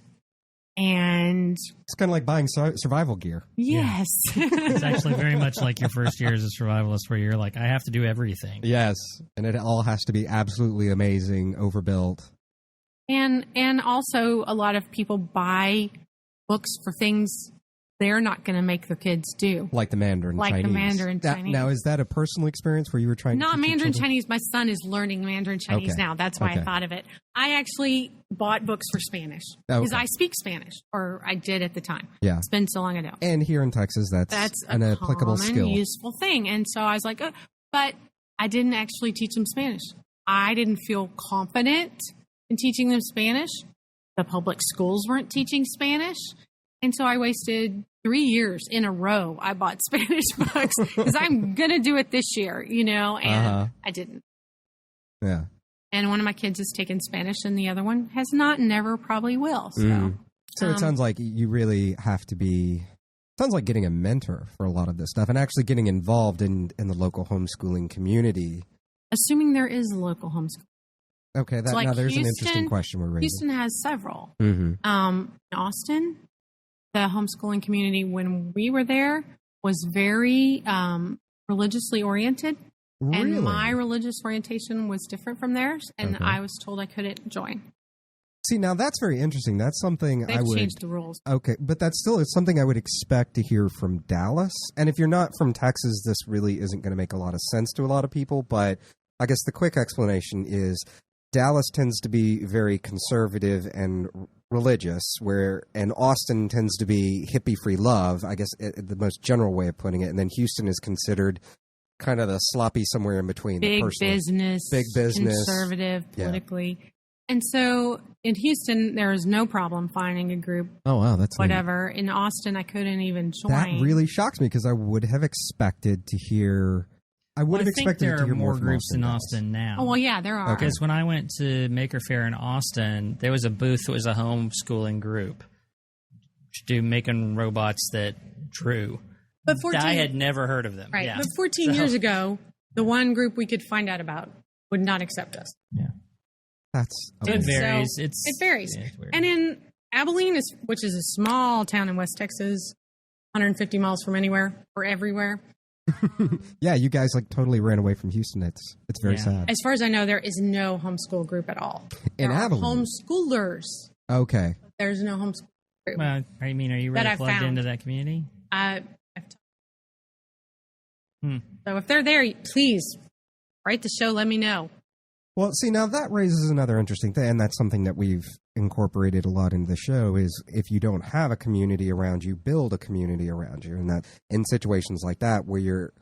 And it's kind of like buying survival gear. Yes. Yeah. It's actually very much like your first year as a survivalist where you're like, I have to do everything. Yes. And it all has to be absolutely amazing, overbuilt. And also a lot of people buy books for things they're not going to make their kids do. Like the Mandarin Chinese. Like the Mandarin Chinese. Now, is that a personal experience where you were trying to Not teach your Mandarin children? Chinese. My son is learning Mandarin Chinese now. That's why I thought of it. I actually bought books for Spanish because I speak Spanish, or I did at the time. Yeah. It's been so long ago. And here in Texas, that's an a applicable common, skill. useful thing. And so I was like, but I didn't actually teach them Spanish. I didn't feel confident in teaching them Spanish. The public schools weren't teaching Spanish. And so I wasted 3 years in a row. I bought Spanish books because I'm going to do it this year, and I didn't. Yeah. And one of my kids has taken Spanish and the other one has not, never probably will. So, it sounds like you really have to be, sounds like getting a mentor for a lot of this stuff and actually getting involved in the local homeschooling community. Assuming there is a local homeschool. Okay, like now there's Houston, an interesting question we're raising. Houston has several. Mm-hmm. In Austin, the homeschooling community, when we were there, was very religiously oriented. Really? And my religious orientation was different from theirs, and I was told I couldn't join. See, now that's very interesting. That's something They've I would... changed the rules. Okay, but that's still it's something I would expect to hear from Dallas. And if you're not from Texas, this really isn't going to make a lot of sense to a lot of people. But I guess the quick explanation is Dallas tends to be very conservative and religious, and Austin tends to be hippie-free love, I guess the most general way of putting it. And then Houston is considered kind of the sloppy somewhere in between. Big business, conservative, politically. Yeah. And so in Houston, there is no problem finding a group. Oh, wow, that's whatever. Neat. In Austin, I couldn't even join. That really shocks me because I would have expected to hear... I would have expected to hear more groups in Austin now. Oh, well, yeah, there are. Because when I went to Maker Faire in Austin, there was a booth that was a homeschooling group to do making robots that drew. But I had never heard of them. Right. Yeah. But 14 years ago, the one group we could find out about would not accept us. Yeah. That's it varies. So it varies. Yeah, and in Abilene, which is a small town in West Texas, 150 miles from anywhere or everywhere. Yeah, you guys totally ran away from Houston. It's very sad. As far as I know, there is no homeschool group at all. In Abilene, homeschoolers. Okay. There's no homeschool group. Well, are you really plugged into that community? So if they're there, please write the show. Let me know. Well, see, now that raises another interesting thing, and that's something that we've incorporated a lot into the show, is if you don't have a community around you, build a community around you. And that in situations like that, where you're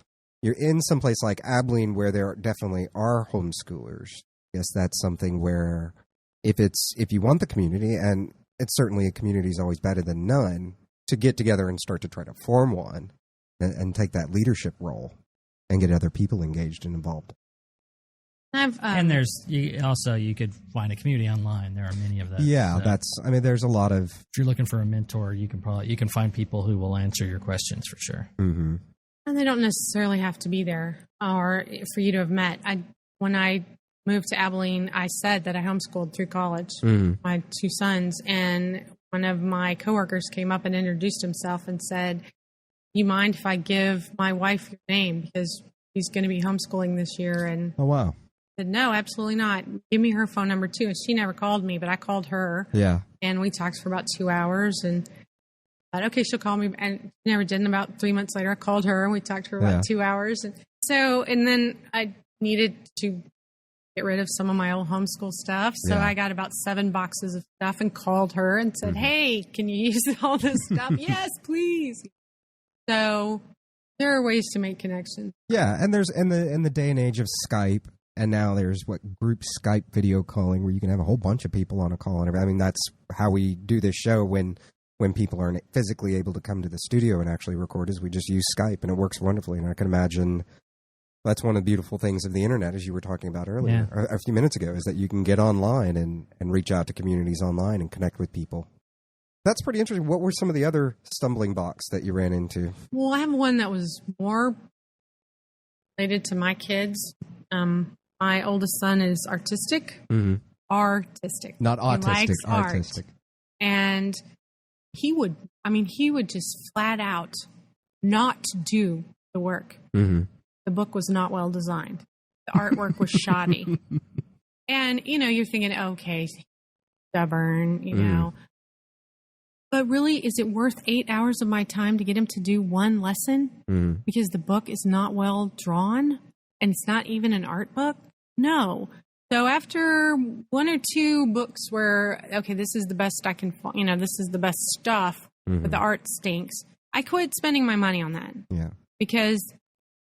in some place like Abilene where there definitely are homeschoolers, I guess that's something where if you want the community, and it's certainly a community is always better than none, to get together and start to try to form one and take that leadership role and get other people engaged and involved. And you could find a community online. There are many of those. Yeah, there's a lot of... If you're looking for a mentor, you can find people who will answer your questions for sure. Mm-hmm. And they don't necessarily have to be there or for you to have met. When I moved to Abilene, I said that I homeschooled through college, my two sons, and one of my coworkers came up and introduced himself and said, "You mind if I give my wife your name because she's going to be homeschooling this year?" And oh, wow. I said, "No, absolutely not. Give me her phone number too." And she never called me, but I called her. Yeah. And we talked for about 2 hours and thought, okay, she'll call me. And she never did. And about 3 months later, I called her and we talked for about 2 hours. And then I needed to get rid of some of my old homeschool stuff. So I got about 7 boxes of stuff and called her and said, "Hey, can you use all this stuff?" "Yes, please." So there are ways to make connections. Yeah. And there's in the day and age of Skype, and now there's group Skype video calling where you can have a whole bunch of people on a call. And I mean, that's how we do this show when people aren't physically able to come to the studio and actually record, is we just use Skype, and it works wonderfully. And I can imagine that's one of the beautiful things of the internet, as you were talking about earlier, a few minutes ago, is that you can get online and reach out to communities online and connect with people. That's pretty interesting. What were some of the other stumbling blocks that you ran into? Well, I have one that was more related to my kids. My oldest son is artistic. Mm-hmm. Artistic. Not autistic, He likes artistic. Art. And he would just flat out not do the work. Mm-hmm. The book was not well designed. The artwork was shoddy. And, you're thinking, okay, stubborn, know. But really, is it worth 8 hours of my time to get him to do one lesson? Because the book is not well drawn and it's not even an art book? No. So after one or two books where, okay, this is the best I can find, this is the best stuff, but the art stinks, I quit spending my money on that. Yeah. Because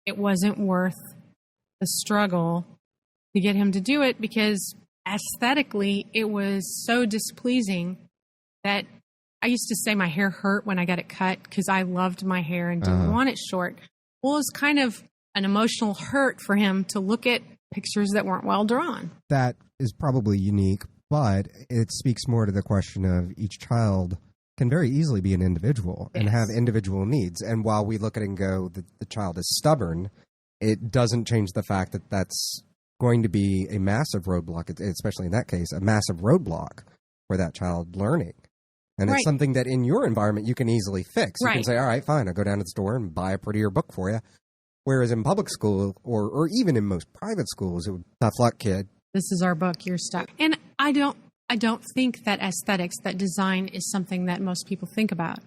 it wasn't worth the struggle to get him to do it, because aesthetically it was so displeasing that I used to say my hair hurt when I got it cut because I loved my hair and didn't want it short. Well, it was kind of an emotional hurt for him to look at pictures that weren't well drawn. That is probably unique, but it speaks more to the question of each child can very easily be an individual and have individual needs. And while we look at it and go, the child is stubborn, it doesn't change the fact that that's going to be a massive roadblock, especially in that case, a massive roadblock for that child learning. And it's something that in your environment you can easily fix. You can say, all right, fine, I'll go down to the store and buy a prettier book for you. Whereas in public school or even in most private schools, it would, tough luck, kid. This is our book, you're stuck. And I don't think that aesthetics, that design is something that most people think about.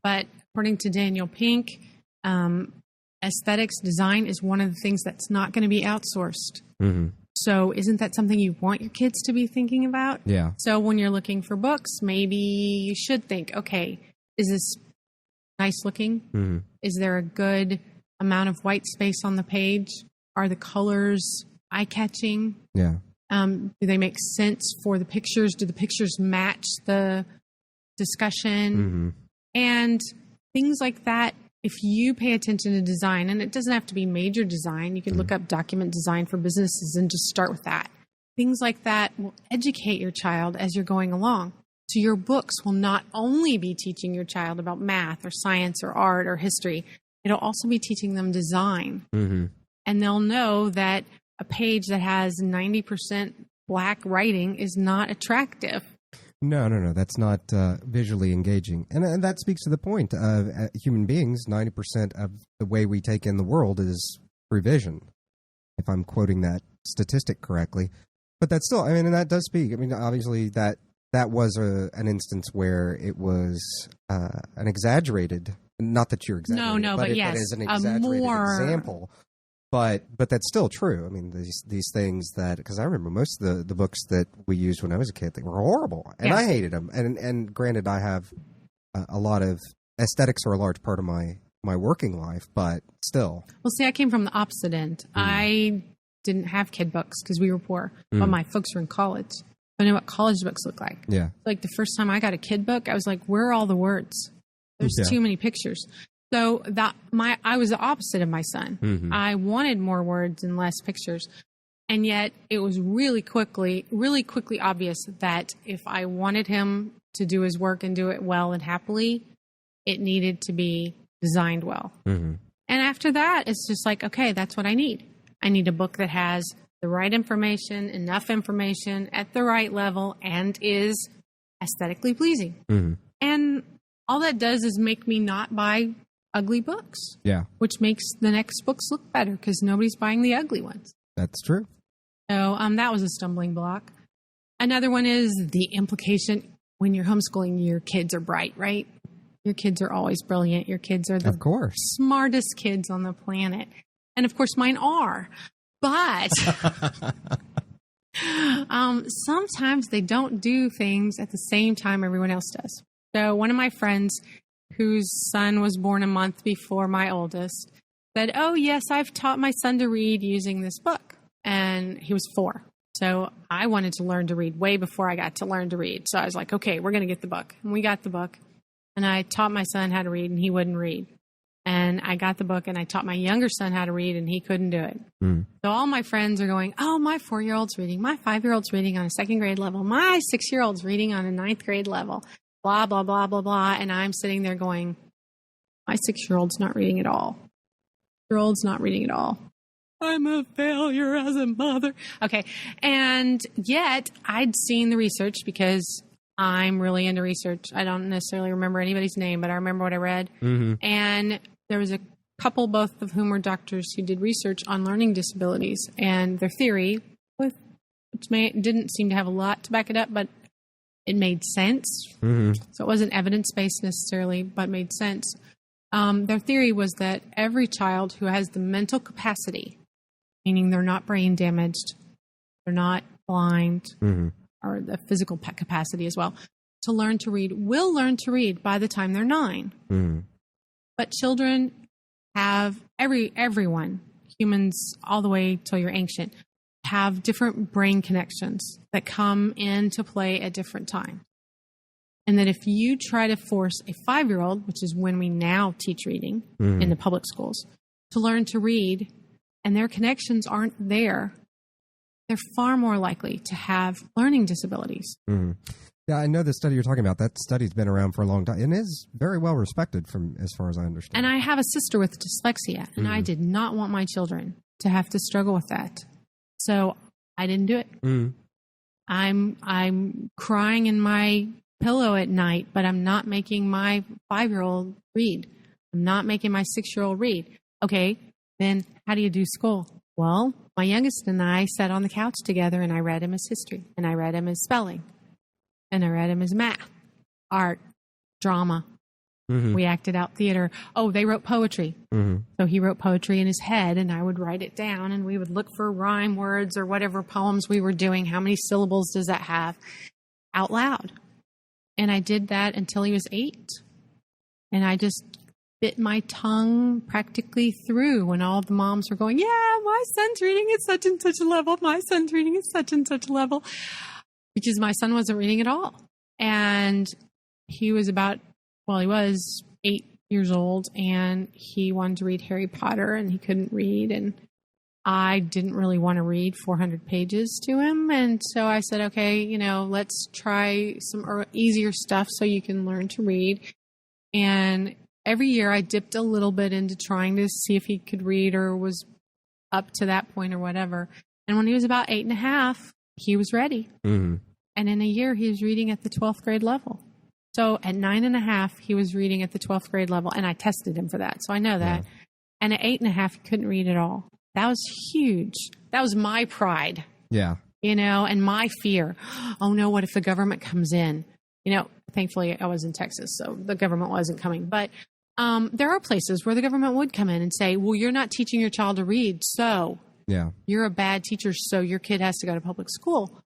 But according to Daniel Pink, aesthetics design is one of the things that's not going to be outsourced. So isn't that something you want your kids to be thinking about? Yeah. So when you're looking for books, maybe you should think, okay, is this nice looking? Is there a good amount of white space on the page? Are the colors eye-catching? Yeah. Do they make sense for the pictures? Do the pictures match the discussion? And things like that. If you pay attention to design, and it doesn't have to be major design, you can look up document design for businesses and just start with that. Things like that will educate your child as you're going along. So your books will not only be teaching your child about math or science or art or history, it'll also be teaching them design. And they'll know that a page that has 90% black writing is not attractive. No. That's not visually engaging. And that speaks to the point of human beings, 90% of the way we take in the world is through vision, if I'm quoting that statistic correctly. But that's still, and that does speak. Obviously that was an instance where it was an exaggerated, not that you're exaggerating, but it is an exaggerated example. But that's still true. These things that, because I remember most of the books that we used when I was a kid, they were horrible, and I hated them. And granted, I have a lot of aesthetics are a large part of my working life, but still. Well, see, I came from the opposite end. I didn't have kid books because we were poor, but my folks were in college. I knew what college books look like. Yeah. Like the first time I got a kid book, I was like, where are all the words? There's too many pictures. So I was the opposite of my son. I wanted more words and less pictures. And yet it was really quickly obvious that if I wanted him to do his work and do it well and happily, it needed to be designed well. And after that, it's just like, okay, that's what I need. I need a book that has the right information, enough information at the right level, and is aesthetically pleasing. And all that does is make me not buy ugly books. Yeah. Which makes the next books look better because nobody's buying the ugly ones. That's true. So that was a stumbling block. Another one is the implication when you're homeschooling, your kids are bright, right? Your kids are always brilliant. Your kids are the smartest kids on the planet. And of course mine are. But sometimes they don't do things at the same time everyone else does. So one of my friends whose son was born a month before my oldest said, oh, yes, I've taught my son to read using this book. And he was 4. So I wanted to learn to read way before I got to learn to read. So I was like, okay, we're going to get the book. And we got the book. And I taught my son how to read, and he wouldn't read. And I got the book, and I taught my younger son how to read, and he couldn't do it. So all my friends are going, oh, my 4-year-old's reading. My 5-year-old's reading on a 2nd grade level. My 6-year-old's reading on a 9th grade level. Blah, blah, blah, blah, blah. And I'm sitting there going, my 6-year-old's not reading at all. 6-year-old's not reading at all. I'm a failure as a mother. Okay. And yet I'd seen the research because I'm really into research. I don't necessarily remember anybody's name, but I remember what I read. Mm-hmm. And there was a couple, both of whom were doctors, who did research on learning disabilities. And their theory, which didn't seem to have a lot to back it up, but it made sense. Mm-hmm. So it wasn't evidence-based necessarily, but made sense. Their theory was that every child who has the mental capacity, meaning they're not brain damaged, they're not blind, Mm-hmm. or the physical capacity as well, to learn to read, will learn to read by the time they're 9. Mm-hmm. But children have, everyone, humans all the way till you're ancient, have different brain connections that come into play at different times. And that if you try to force a 5-year-old, which is when we now teach reading Mm-hmm. in the public schools, to learn to read, and their connections aren't there, they're far more likely to have learning disabilities. Mm-hmm. Yeah, I know the study you're talking about. That study's been around for a long time and is very well respected from as far as I understand. And I have a sister with dyslexia, and I did not want my children to have to struggle with that. So I didn't do it. Mm-hmm. I'm crying in my pillow at night, but I'm not making my 5-year-old read. I'm not making my 6-year-old read. Okay, then how do you do school? Well, my youngest and I sat on the couch together, and I read him his history, and I read him his spelling, and I read him his math, art, drama. Mm-hmm. We acted out theater. Oh, they wrote poetry. Mm-hmm. So he wrote poetry in his head, and I would write it down, and we would look for rhyme words or whatever poems we were doing. How many syllables does that have? Out loud. And I did that until he was 8. And I just bit my tongue practically through when all the moms were going, yeah, my son's reading at such and such a level. My son's reading at such and such a level. Because my son wasn't reading at all. And he was he was 8 years old, and he wanted to read Harry Potter, and he couldn't read. And I didn't really want to read 400 pages to him. And so I said, okay, let's try some easier stuff so you can learn to read. And every year I dipped a little bit into trying to see if he could read or was up to that point or whatever. And when he was about 8.5, he was ready. Mm-hmm. And in a year, he was reading at the 12th grade level. So at 9.5, he was reading at the 12th grade level. And I tested him for that. So I know that. Yeah. And at 8.5, he couldn't read at all. That was huge. That was my pride. Yeah. And my fear. Oh no, what if the government comes in? Thankfully I was in Texas, so the government wasn't coming. But there are places where the government would come in and say, well, you're not teaching your child to read, so you're a bad teacher, so your kid has to go to public school.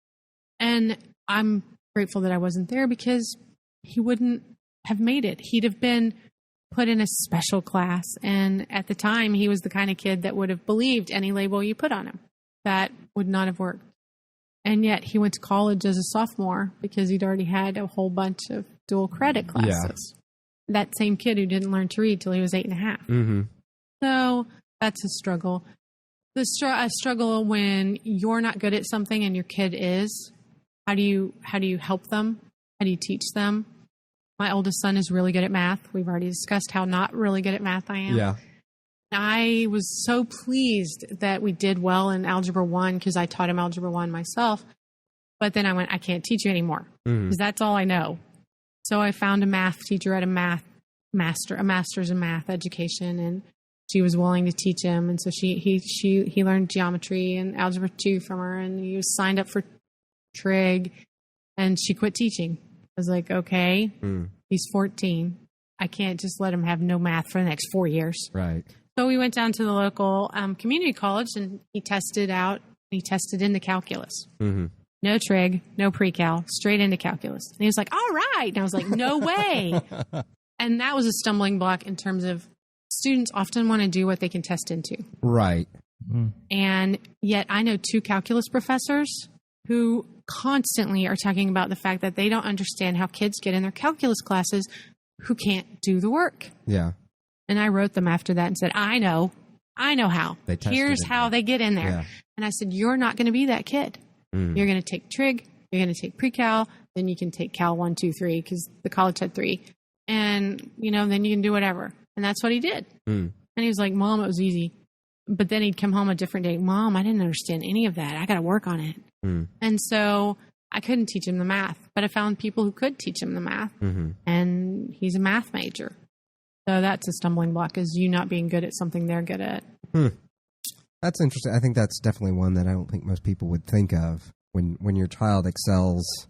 And I'm grateful that I wasn't there, because he wouldn't have made it. He'd have been put in a special class. And at the time, he was the kind of kid that would have believed any label you put on him. That would not have worked. And yet he went to college as a sophomore because he'd already had a whole bunch of dual credit classes. Yeah. That same kid who didn't learn to read till he was 8.5. Mm-hmm. So that's a struggle. A struggle when you're not good at something and your kid is. How do you help them? How do you teach them? My oldest son is really good at math. We've already discussed how not really good at math I am. Yeah. I was so pleased that we did well in Algebra 1 because I taught him Algebra 1 myself. But then I went, I can't teach you anymore because that's all I know. So I found a math teacher at a master's in math education, and she was willing to teach him. And so he learned geometry and Algebra 2 from her, and he was signed up for trig, and she quit teaching. I was like, okay, he's 14. I can't just let him have no math for the next 4 years. Right. So we went down to the local community college, and he tested into calculus. Mm-hmm. No trig, no pre-cal, straight into calculus. And he was like, all right. And I was like, no way. And that was a stumbling block in terms of students often want to do what they can test into. Right. Mm. And yet I know 2 calculus professors who constantly are talking about the fact that they don't understand how kids get in their calculus classes who can't do the work. Yeah. And I wrote them after that and said, I know how. Here's how they get in there. Yeah. And I said, you're not going to be that kid. You're going to take trig, you're going to take pre-cal, then you can take cal 1, 2, 3 because the college had 3. And, then you can do whatever. And that's what he did. And he was like, Mom, it was easy. But then he'd come home a different day. Mom, I didn't understand any of that. I got to work on it. And so I couldn't teach him the math, but I found people who could teach him the math, and he's a math major. So that's a stumbling block, is you not being good at something they're good at. That's interesting. I think that's definitely one that I don't think most people would think of when your child excels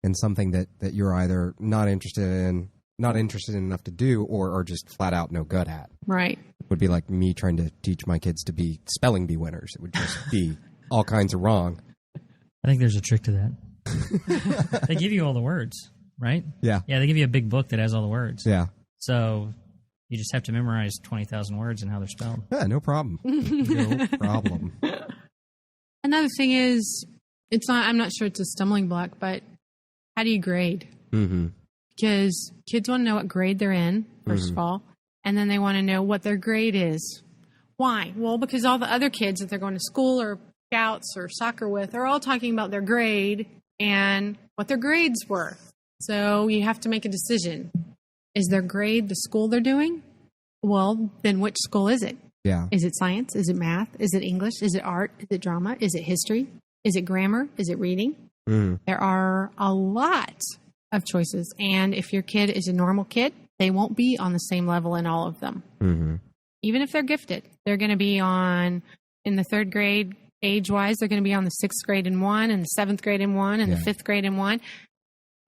in something that you're either not interested in enough to do, or are just flat out no good at. Right. It would be like me trying to teach my kids to be spelling bee winners. It would just be all kinds of wrong. I think there's a trick to that. They give you all the words, right? Yeah. Yeah, they give you a big book that has all the words. Yeah. So you just have to memorize 20,000 words and how they're spelled. Yeah, no problem. No problem. Another thing is, I'm not sure it's a stumbling block, but how do you grade? Because kids want to know what grade they're in, first of all, and then they want to know what their grade is. Why? Well, because all the other kids that they're going to school or scouts or soccer with are all talking about their grade and what their grades were. So you have to make a decision. Is their grade the school they're doing? Well, then which school is it? Yeah. Is it science? Is it math? Is it English? Is it art? Is it drama? Is it history? Is it grammar? Is it reading? There are a lot of choices. And if your kid is a normal kid, they won't be on the same level in all of them. Even if they're gifted, they're going to be in the third grade age-wise, they're going to be on the sixth grade in one, and the seventh grade in one, and the fifth grade in one.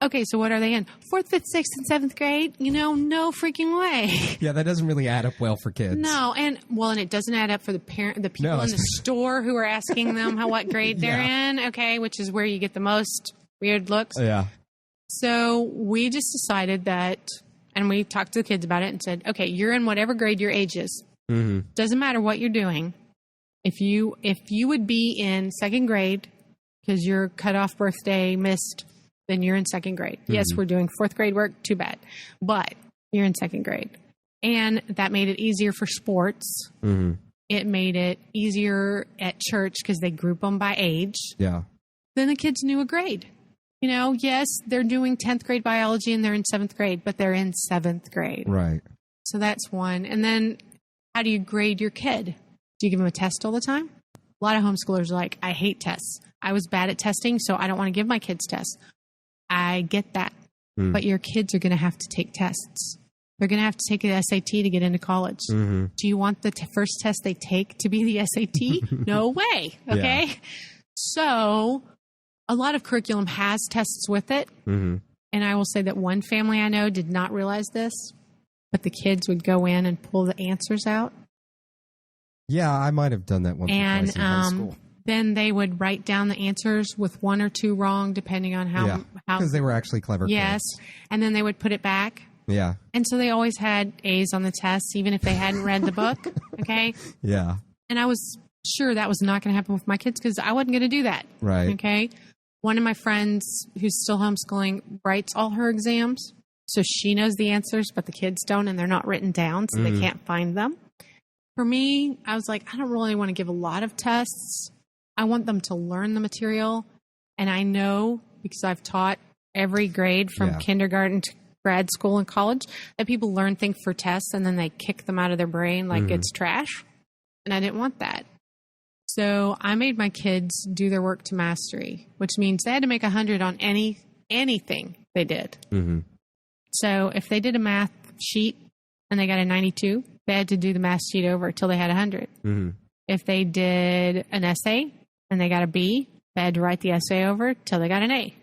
Okay, so what are they in? Fourth, fifth, sixth, and seventh grade? No freaking way. Yeah, that doesn't really add up well for kids. No, and it doesn't add up for the people in the store who are asking them what grade they're in. Okay, which is where you get the most weird looks. Yeah. So we just decided that, and we talked to the kids about it and said, okay, you're in whatever grade your age is. Doesn't matter what you're doing. If you would be in second grade because your cutoff birthday missed, then you're in second grade. Yes, we're doing fourth grade work. Too bad. But you're in second grade. And that made it easier for sports. It made it easier at church because they group them by age. Yeah. Then the kids knew a grade. Yes, they're doing 10th grade biology and they're in 7th grade, but they're in 7th grade. Right. So that's one. And then how do you grade your kid? Do you give them a test all the time? A lot of homeschoolers are like, I hate tests. I was bad at testing, so I don't want to give my kids tests. I get that. But your kids are going to have to take tests. They're going to have to take an SAT to get into college. Do you want the first test they take to be the SAT? No way. Okay. Yeah. So a lot of curriculum has tests with it. And I will say that one family I know did not realize this, but the kids would go in and pull the answers out. Yeah, I might have done that once or twice in high school. Then they would write down the answers with one or two wrong, depending on how because they were actually clever kids. And then they would put it back. Yeah. And so they always had A's on the tests, even if they hadn't read the book. Okay. Yeah. And I was sure that was not going to happen with my kids because I wasn't going to do that. Right. Okay. One of my friends who's still homeschooling writes all her exams. So she knows the answers, but the kids don't, and they're not written down, so they can't find them. For me, I was like, I don't really want to give a lot of tests. I want them to learn the material. And I know, because I've taught every grade from kindergarten to grad school and college, that people learn things for tests and then they kick them out of their brain like it's trash. And I didn't want that. So I made my kids do their work to mastery, which means they had to make 100 on anything they did. So if they did a math sheet and they got a 92, they had to do the math sheet over until they had 100. If they did an essay and they got a B, they had to write the essay over till they got an A.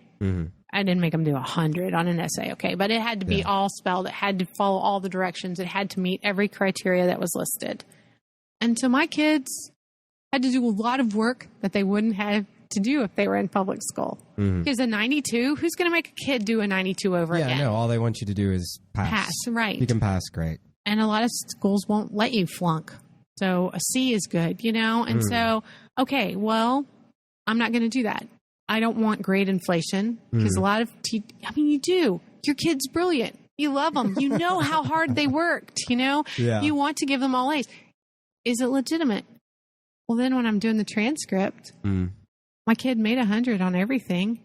I didn't make them do 100 on an essay, okay? But it had to be all spelled. It had to follow all the directions. It had to meet every criteria that was listed. And so my kids had to do a lot of work that they wouldn't have to do if they were in public school. Because a 92, who's going to make a kid do a 92 over again? Yeah, no, all they want you to do is pass. Pass, right. You can pass, great. And a lot of schools won't let you flunk. So a C is good, And so, okay, well, I'm not going to do that. I don't want grade inflation because a lot of you do. Your kid's brilliant. You love them. You know how hard they worked, Yeah. You want to give them all A's. Is it legitimate? Well, then when I'm doing the transcript, my kid made 100 on everything.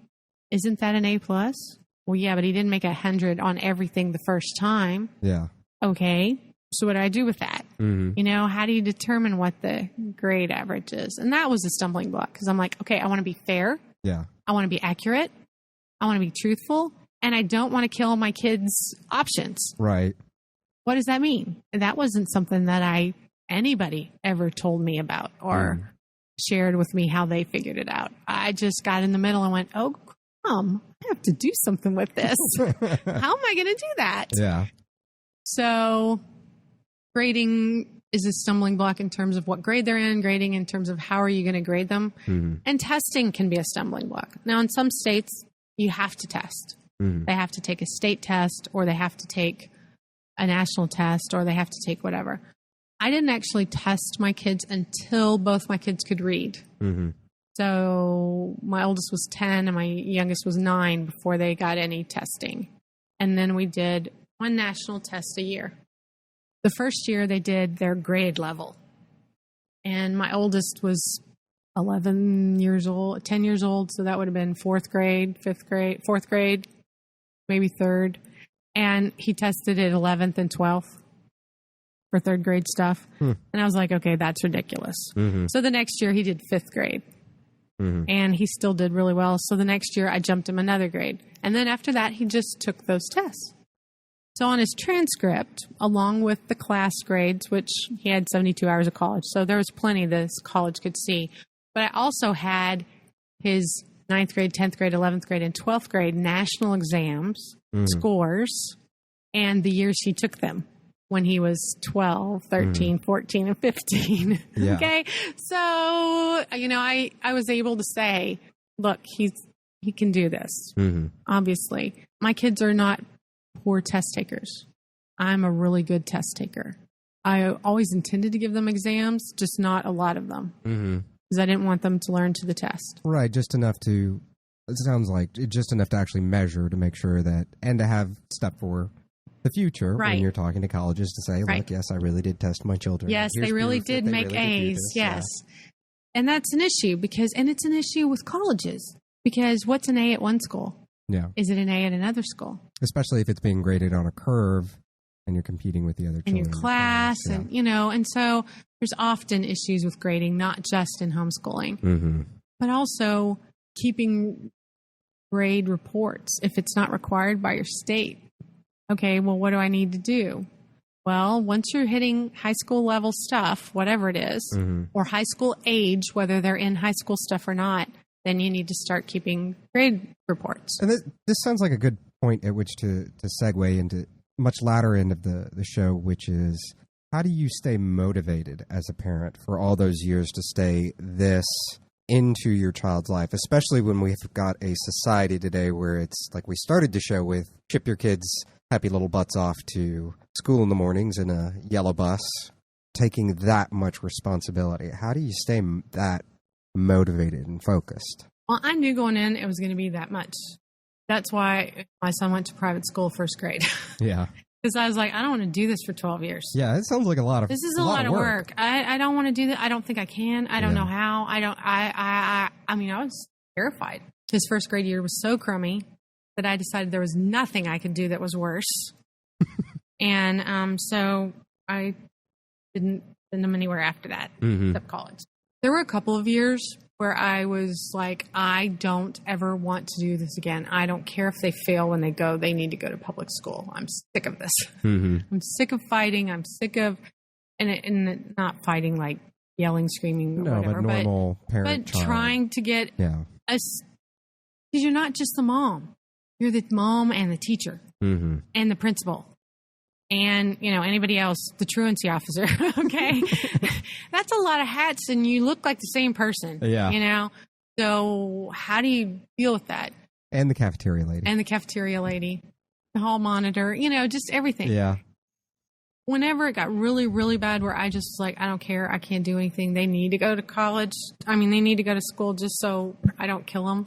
Isn't that an A+? Well, yeah, but he didn't make 100 on everything the first time. Yeah. Okay. So what do I do with that? How do you determine what the grade average is? And that was a stumbling block because I'm like, okay, I want to be fair. Yeah. I want to be accurate. I want to be truthful. And I don't want to kill my kids' options. Right. What does that mean? That wasn't something that anybody ever told me about or shared with me how they figured it out. I just got in the middle and went, oh, I have to do something with this. How am I going to do that? Yeah. So grading is a stumbling block in terms of what grade they're in, grading in terms of how are you going to grade them. And testing can be a stumbling block. Now, in some states, you have to test. They have to take a state test, or they have to take a national test, or they have to take whatever. I didn't actually test my kids until both my kids could read. So my oldest was 10 and my youngest was 9 before they got any testing. And then we did one national test a year. The first year they did their grade level. And my oldest was 10 years old. So that would have been 4th grade, maybe 3rd. And he tested at 11th and 12th for 3rd grade stuff. And I was like, okay, that's ridiculous. So the next year he did 5th grade. And he still did really well. So the next year I jumped him another grade. And then after that, he just took those tests. So on his transcript, along with the class grades, which he had 72 hours of college, so there was plenty this college could see. But I also had his 9th grade, 10th grade, 11th grade, and 12th grade national exams, scores, and the years he took them when he was 12, 13, 14, and 15. Yeah. Okay. So, I was able to say, look, he can do this. Obviously. My kids are not poor test takers. I'm a really good test taker. I always intended to give them exams, just not a lot of them. Because I didn't want them to learn to the test. Right. Just enough to, it sounds like, just enough to actually measure to make sure that, and to have stuff for the future when you're talking to colleges to say, look, yes, I really did test my children. Yes, they really did make A's. Yes. And that's an issue and it's an issue with colleges because what's an A at one school? Yeah. Is it an A at another school? Especially if it's being graded on a curve and you're competing with the other children. In your class. And so there's often issues with grading, not just in homeschooling, but also keeping grade reports if it's not required by your state. Okay, well, what do I need to do? Well, once you're hitting high school level stuff, whatever it is, or high school age, whether they're in high school stuff or not, then you need to start keeping grade reports. And this sounds like a good point at which to segue into much latter end of the show, which is how do you stay motivated as a parent for all those years to stay this into your child's life, especially when we've got a society today where it's like we started the show with ship your kids' happy little butts off to school in the mornings in a yellow bus, taking that much responsibility. How do you stay that motivated and focused? Well, I knew going in it was going to be that much. That's why my son went to private school 1st grade. Yeah. Because I was like, I don't want to do this for 12 years. Yeah, it sounds like a lot of This is a lot of work. I don't want to do that. I don't think I can. I don't know how. I was terrified. His 1st grade year was so crummy that I decided there was nothing I could do that was worse. And so I didn't send them anywhere after that, except college. There were a couple of years where I was like, I don't ever want to do this again. I don't care if they fail when they go. They need to go to public school. I'm sick of this. I'm sick of fighting. I'm sick of, and not fighting like yelling, screaming, or whatever. But normal parent, but trying to get us, because you're not just the mom. You're the mom and the teacher and the principal. And, anybody else, the truancy officer, okay? That's a lot of hats, and you look like the same person, So how do you deal with that? And the cafeteria lady. The hall monitor, just everything. Yeah. Whenever it got really, really bad where I just I don't care, I can't do anything. They need to go to college. They need to go to school just so I don't kill them,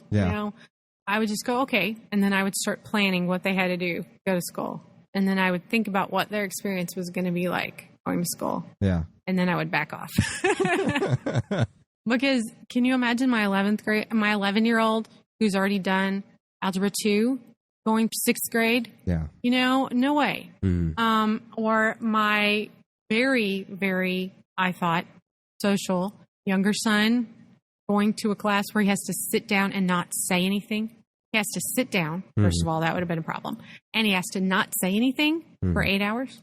I would just go, okay. And then I would start planning what they had to do, go to school. And then I would think about what their experience was going to be like going to school. Yeah. And then I would back off. Because can you imagine my 11-year-old who's already done Algebra 2 going to 6th grade? Yeah. No way. Or my very, very, I thought, social younger son going to a class where he has to sit down and not say anything. He has to sit down. First of all, that would have been a problem. And he has to not say anything for 8 hours.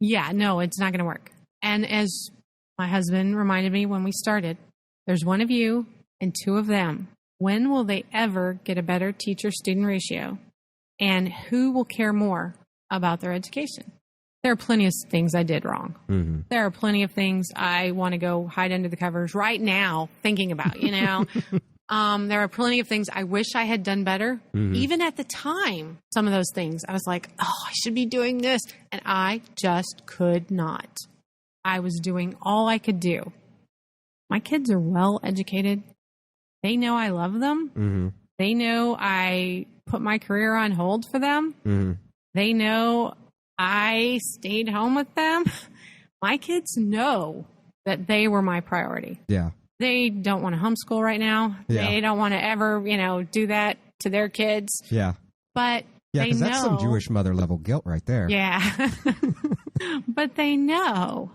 Yeah, no, it's not going to work. And as my husband reminded me when we started, there's one of you and two of them. When will they ever get a better teacher-student ratio? And who will care more about their education? There are plenty of things I did wrong. There are plenty of things I want to go hide under the covers right now thinking about, There are plenty of things I wish I had done better. Even at the time, some of those things, I was like, oh, I should be doing this. And I just could not. I was doing all I could do. My kids are well educated. They know I love them. They know I put my career on hold for them. They know I stayed home with them. My kids know that they were my priority. Yeah. They don't want to homeschool right now. Yeah. They don't want to ever, do that to their kids. Yeah. But Yeah, they because know. that's some Jewish mother level guilt right there. Yeah. But they know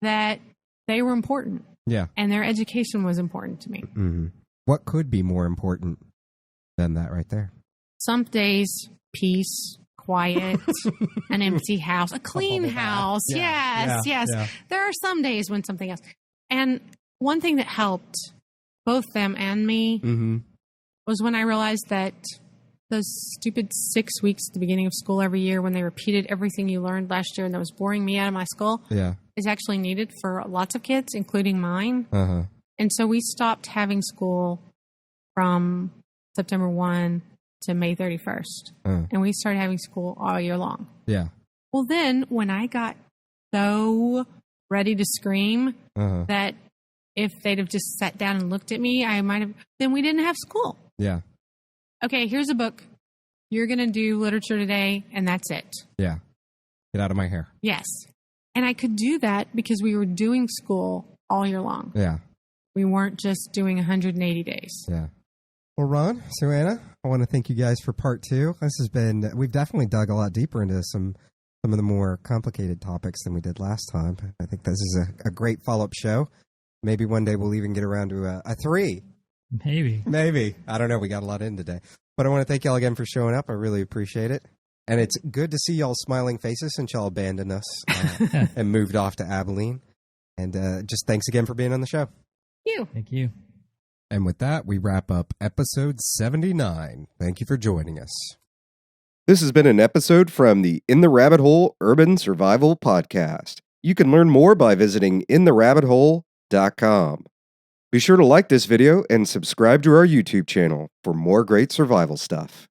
that they were important. Yeah. And their education was important to me. What could be more important than that right there? Some days, peace, quiet, an empty house, a clean house. Yeah. Yes. Yeah. There are some days when something else. And one thing that helped both them and me was when I realized that those stupid 6 weeks at the beginning of school every year when they repeated everything you learned last year and that was boring me out of my skull is actually needed for lots of kids, including mine. And so we stopped having school from September 1 to May 31st. And we started having school all year long. Yeah. Well, then when I got so ready to scream that if they'd have just sat down and looked at me, then we didn't have school. Yeah. Okay, here's a book. You're going to do literature today, and that's it. Yeah. Get out of my hair. Yes. And I could do that because we were doing school all year long. Yeah. We weren't just doing 180 days. Yeah. Well, Ron, Suanna, I want to thank you guys for part 2. We've definitely dug a lot deeper into some of the more complicated topics than we did last time. I think this is a great follow-up show. Maybe one day we'll even get around to a 3. Maybe. I don't know. We got a lot in today. But I want to thank y'all again for showing up. I really appreciate it. And it's good to see y'all smiling faces since y'all abandoned us and moved off to Abilene. And just thanks again for being on the show. Thank you. And with that, we wrap up episode 79. Thank you for joining us. This has been an episode from the In the Rabbit Hole Urban Survival Podcast. You can learn more by visiting intherabbithole.com. Be sure to like this video and subscribe to our YouTube channel for more great survival stuff.